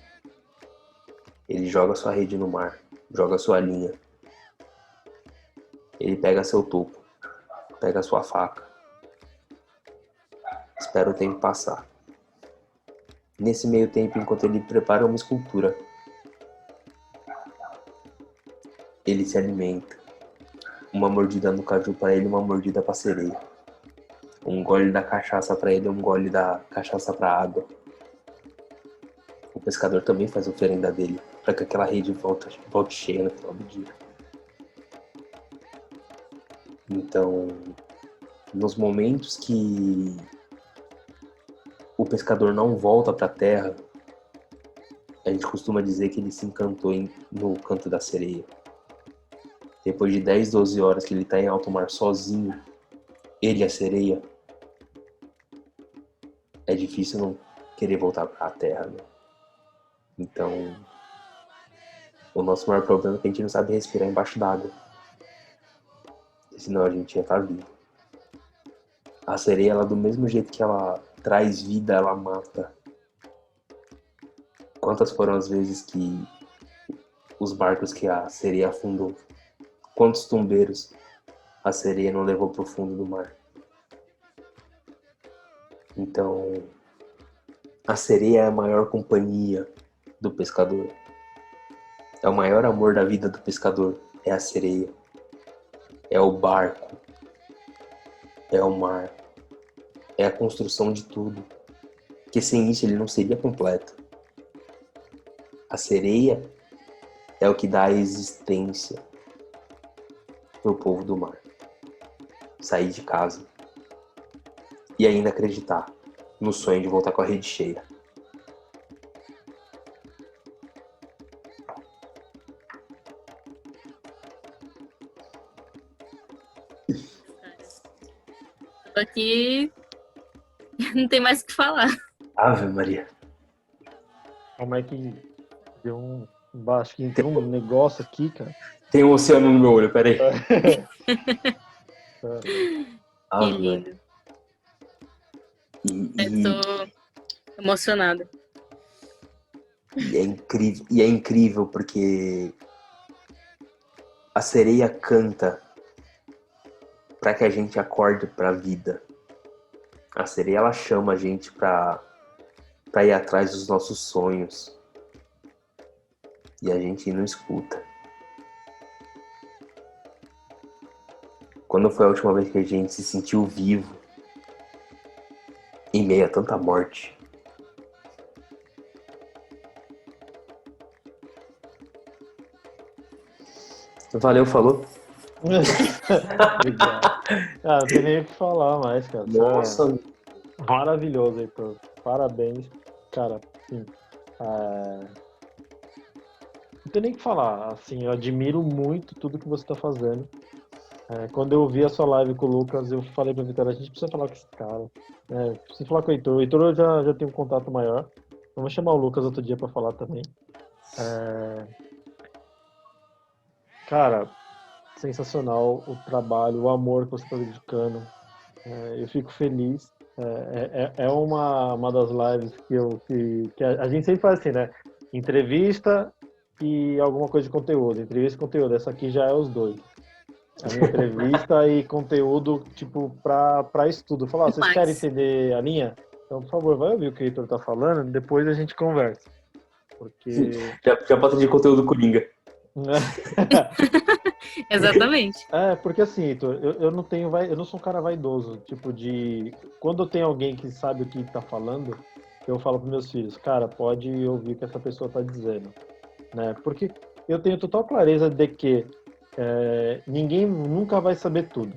B: Ele joga sua rede no mar, joga sua linha. Ele pega seu topo, pega sua faca. Espera o tempo passar. Nesse meio tempo, enquanto ele prepara uma escultura, ele se alimenta. Uma mordida no caju para ele, uma mordida para a sereia. Um gole da cachaça para ele, um gole da cachaça para a água. O pescador também faz a oferenda dele, para que aquela rede volte cheia no final do dia. Então, nos momentos que o pescador não volta para a terra, a gente costuma dizer que ele se encantou no canto da sereia. Depois de 10, 12 horas que ele está em alto mar sozinho, ele e a sereia, é difícil não querer voltar para a terra, né? Então, o nosso maior problema é que a gente não sabe respirar embaixo d'água. Senão a gente ia estar vivo. A sereia, ela do mesmo jeito que ela traz vida, ela mata. Quantas foram as vezes que os barcos que a sereia afundou? Quantos tombeiros a sereia não levou para o fundo do mar? Então, a sereia é a maior companhia do pescador. É o maior amor da vida do pescador. É a sereia. É o barco. É o mar. É a construção de tudo. Porque sem isso ele não seria completo. A sereia é o que dá a existência pro povo do mar. Sair de casa e ainda acreditar no sonho de voltar com a rede cheia.
A: Tô aqui, não tem mais o que falar.
B: Ave Maria.
C: Como é que deu um... Acho que tem um negócio aqui, cara.
B: Tem um oceano no meu olho, peraí.
A: Que
B: Ave
A: lindo.
B: Maria.
A: Eu tô emocionada.
B: E é incrível porque a sereia canta para que a gente acorde para a vida. A sereia, ela chama a gente para ir atrás dos nossos sonhos. E a gente não escuta. Quando foi a última vez que a gente se sentiu vivo em meio a tanta morte? Valeu, falou.
C: Obrigado. Ah, não tem nem o que falar mais, cara.
B: Nossa,
C: Maravilhoso, Heitor. Parabéns. Cara, sim. Não tem nem o que falar. Assim, eu admiro muito tudo que você está fazendo. Quando eu vi a sua live com o Lucas, eu falei pra Vitória, a gente precisa falar com esse cara. Precisa falar com o Heitor. O Heitor eu já tenho um contato maior. Vamos chamar o Lucas outro dia para falar também. Cara, sensacional o trabalho, o amor que você está dedicando. Eu fico feliz. É uma das lives que a gente sempre faz assim, né? Entrevista e alguma coisa de conteúdo. Entrevista e conteúdo. Essa aqui já é os dois. É uma entrevista e conteúdo, tipo, para estudo. Falar, vocês querem entender a linha? Então, por favor, vai ouvir o que o Heitor tá falando, depois a gente conversa. Porque...
B: já bota de conteúdo Coringa.
A: Exatamente.
C: Porque assim, Heitor, eu não sou um cara vaidoso, tipo de... Quando eu tenho alguém que sabe o que tá falando, eu falo pros meus filhos, cara, pode ouvir o que essa pessoa tá dizendo, né? Porque eu tenho total clareza de que ninguém nunca vai saber tudo,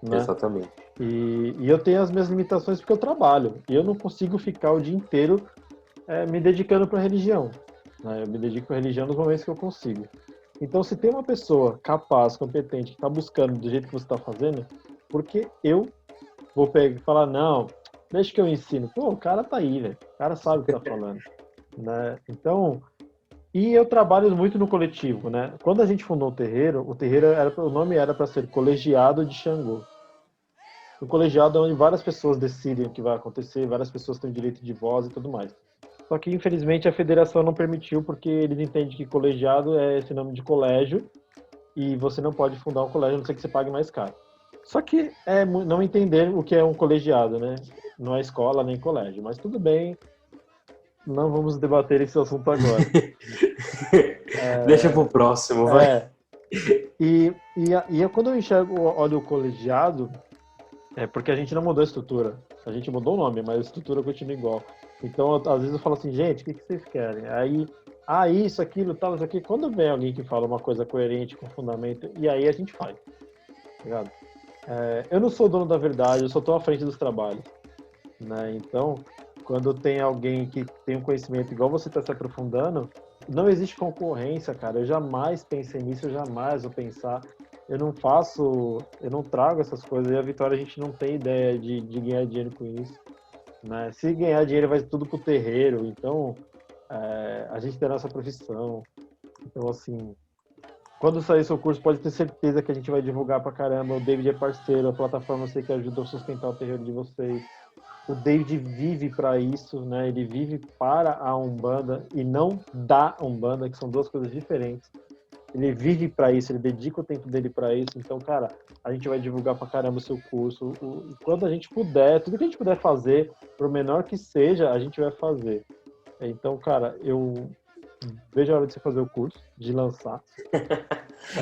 C: né?
B: Exatamente.
C: E eu tenho as minhas limitações porque eu trabalho, e eu não consigo ficar o dia inteiro me dedicando para a religião, né? Eu me dedico à religião nos momentos que eu consigo. Então, se tem uma pessoa capaz, competente, que está buscando do jeito que você está fazendo, porque eu vou pegar e falar, não, deixa que eu ensino. Pô, o cara tá aí, velho. O cara sabe o que tá falando, né? Então, e eu trabalho muito no coletivo, né? Quando a gente fundou o terreiro o nome era para ser Colegiado de Xangô. O colegiado é onde várias pessoas decidem o que vai acontecer, várias pessoas têm direito de voz e tudo mais. Só que, infelizmente, a federação não permitiu, porque eles entendem que colegiado é esse nome de colégio e você não pode fundar um colégio, a não ser que você pague mais caro. Só que não entender o que é um colegiado, né? Não é escola nem colégio, mas tudo bem, não vamos debater esse assunto agora.
B: Deixa pro próximo, vai.
C: Quando eu olho o colegiado, porque a gente não mudou a estrutura. A gente mudou o nome, mas a estrutura continua igual. Então, às vezes eu falo assim, gente, o que vocês querem? Aí, isso, aquilo, tal, isso aqui. Quando vem alguém que fala uma coisa coerente, com fundamento, e aí a gente faz. Tá ligado? Eu não sou dono da verdade, eu só estou à frente dos trabalhos, né? Então, quando tem alguém que tem um conhecimento igual você está se aprofundando, não existe concorrência, cara. Eu jamais pensei nisso, eu jamais vou pensar. Eu não trago essas coisas. E a Vitória, a gente não tem ideia de ganhar dinheiro com isso, né? Se ganhar dinheiro, vai tudo pro terreiro. Então, a gente tem a nossa profissão. Então, assim, quando sair seu curso, pode ter certeza que a gente vai divulgar pra caramba. O David é parceiro, a plataforma eu sei que ajudou a sustentar o terreiro de vocês. O David vive para isso, né? Ele vive para a Umbanda e não da Umbanda, que são duas coisas diferentes. Ele vive para isso, ele dedica o tempo dele para isso. Então, cara, a gente vai divulgar pra caramba o seu curso. Quando a gente puder, tudo que a gente puder fazer, por menor que seja, a gente vai fazer. Então, cara, eu vejo a hora de você fazer o curso, de lançar.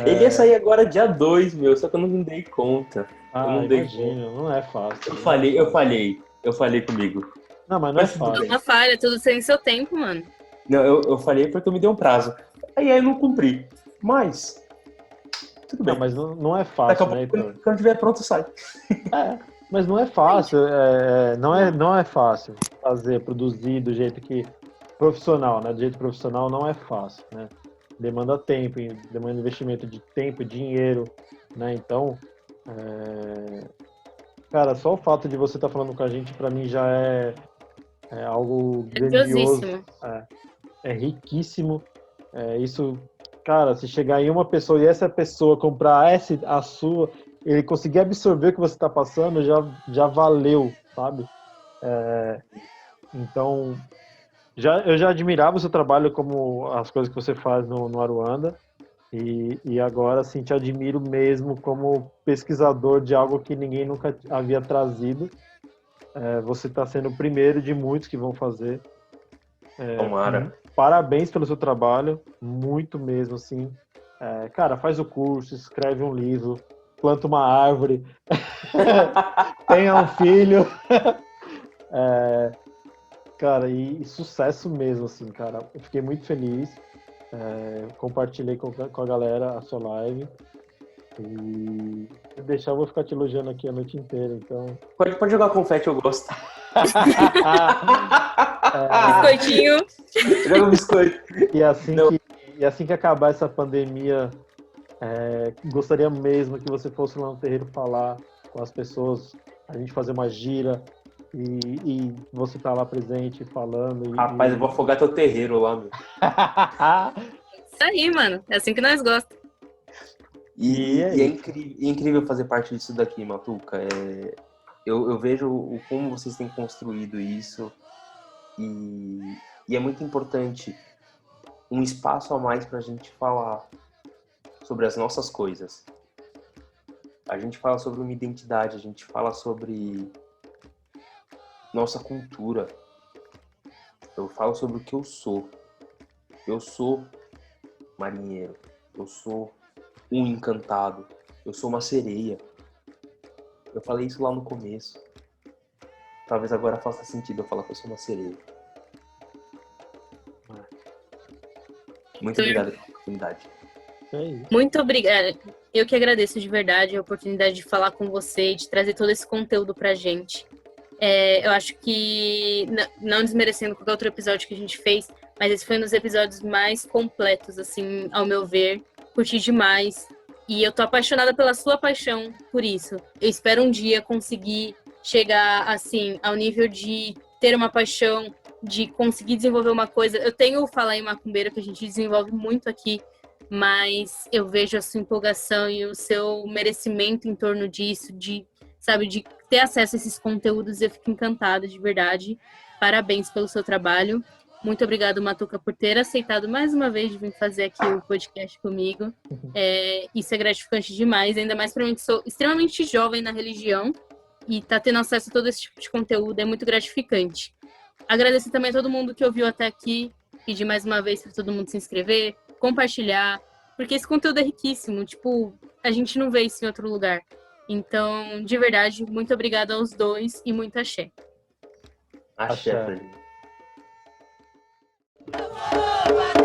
B: Ele ia sair agora dia 2, meu, só que eu não dei conta.
C: Imagina, não é fácil.
B: Eu falei comigo.
C: Não, mas não é fácil.
A: É uma falha, tudo tem seu tempo, mano.
B: Não, eu falei porque eu me dei um prazo. Aí eu não cumpri. Mas, tudo bem.
C: Não, mas não é fácil, né, Heitor?
B: Quando estiver pronto, sai.
C: Mas não é fácil, não é fácil produzir do jeito que profissional, né? Do jeito profissional não é fácil, né? Demanda tempo, demanda investimento de tempo, dinheiro, né? Então, cara, só o fato de você estar falando com a gente, para mim já é algo grandioso, é riquíssimo. Isso, cara, se chegar em uma pessoa e essa pessoa comprar a sua, ele conseguir absorver o que você está passando, já valeu, sabe? Então, eu já admirava o seu trabalho, como as coisas que você faz no Aruanda, e agora, assim, te admiro mesmo como pesquisador de algo que ninguém nunca havia trazido. Você está sendo o primeiro de muitos que vão fazer.
B: Tomara.
C: Parabéns pelo seu trabalho, muito mesmo, assim. Cara, faz o curso, escreve um livro, planta uma árvore, tenha um filho. Cara, e sucesso mesmo, assim, cara. Eu fiquei muito feliz. Compartilhei com a galera a sua live. E se deixar, eu vou ficar te elogiando aqui a noite inteira, então.
B: Pode jogar confete, eu gosto.
A: Biscoitinho.
B: Joga um biscoito.
C: E assim que acabar essa pandemia, gostaria mesmo que você fosse lá no terreiro falar com as pessoas, a gente fazer uma gira e você tá lá presente falando.
B: Rapaz, eu vou afogar teu terreiro lá, meu.
A: Isso aí, mano. É assim que nós gostamos.
B: E é incrível fazer parte disso daqui, Matuca. Eu vejo como vocês têm construído isso e é muito importante um espaço a mais pra gente falar sobre as nossas coisas. A gente fala sobre uma identidade, a gente fala sobre nossa cultura. Eu falo sobre o que eu sou. Eu sou marinheiro. Eu sou um encantado. Eu sou uma sereia. Eu falei isso lá no começo. Talvez agora faça sentido eu falar que eu sou uma sereia. Muito obrigado pela oportunidade.
A: Muito obrigada. Eu que agradeço de verdade a oportunidade de falar com você e de trazer todo esse conteúdo pra gente. Eu acho que, não desmerecendo qualquer outro episódio que a gente fez, mas esse foi um dos episódios mais completos, assim, ao meu ver. Curti demais. E eu tô apaixonada pela sua paixão por isso. Eu espero um dia conseguir chegar, assim, ao nível de ter uma paixão, de conseguir desenvolver uma coisa. Eu tenho o Fala aí Macumbeira, que a gente desenvolve muito aqui, mas eu vejo a sua empolgação e o seu merecimento em torno disso, de ter acesso a esses conteúdos. Eu fico encantada, de verdade. Parabéns pelo seu trabalho. Muito obrigado, Matuca, por ter aceitado mais uma vez de vir fazer aqui o podcast comigo. Isso é gratificante demais, ainda mais para mim que sou extremamente jovem na religião e tá tendo acesso a todo esse tipo de conteúdo é muito gratificante. Agradecer também a todo mundo que ouviu até aqui, pedir mais uma vez para todo mundo se inscrever, compartilhar, porque esse conteúdo é riquíssimo, tipo, a gente não vê isso em outro lugar. Então, de verdade, muito obrigada aos dois e muito axé.
B: Axé, Fred.
C: Axé.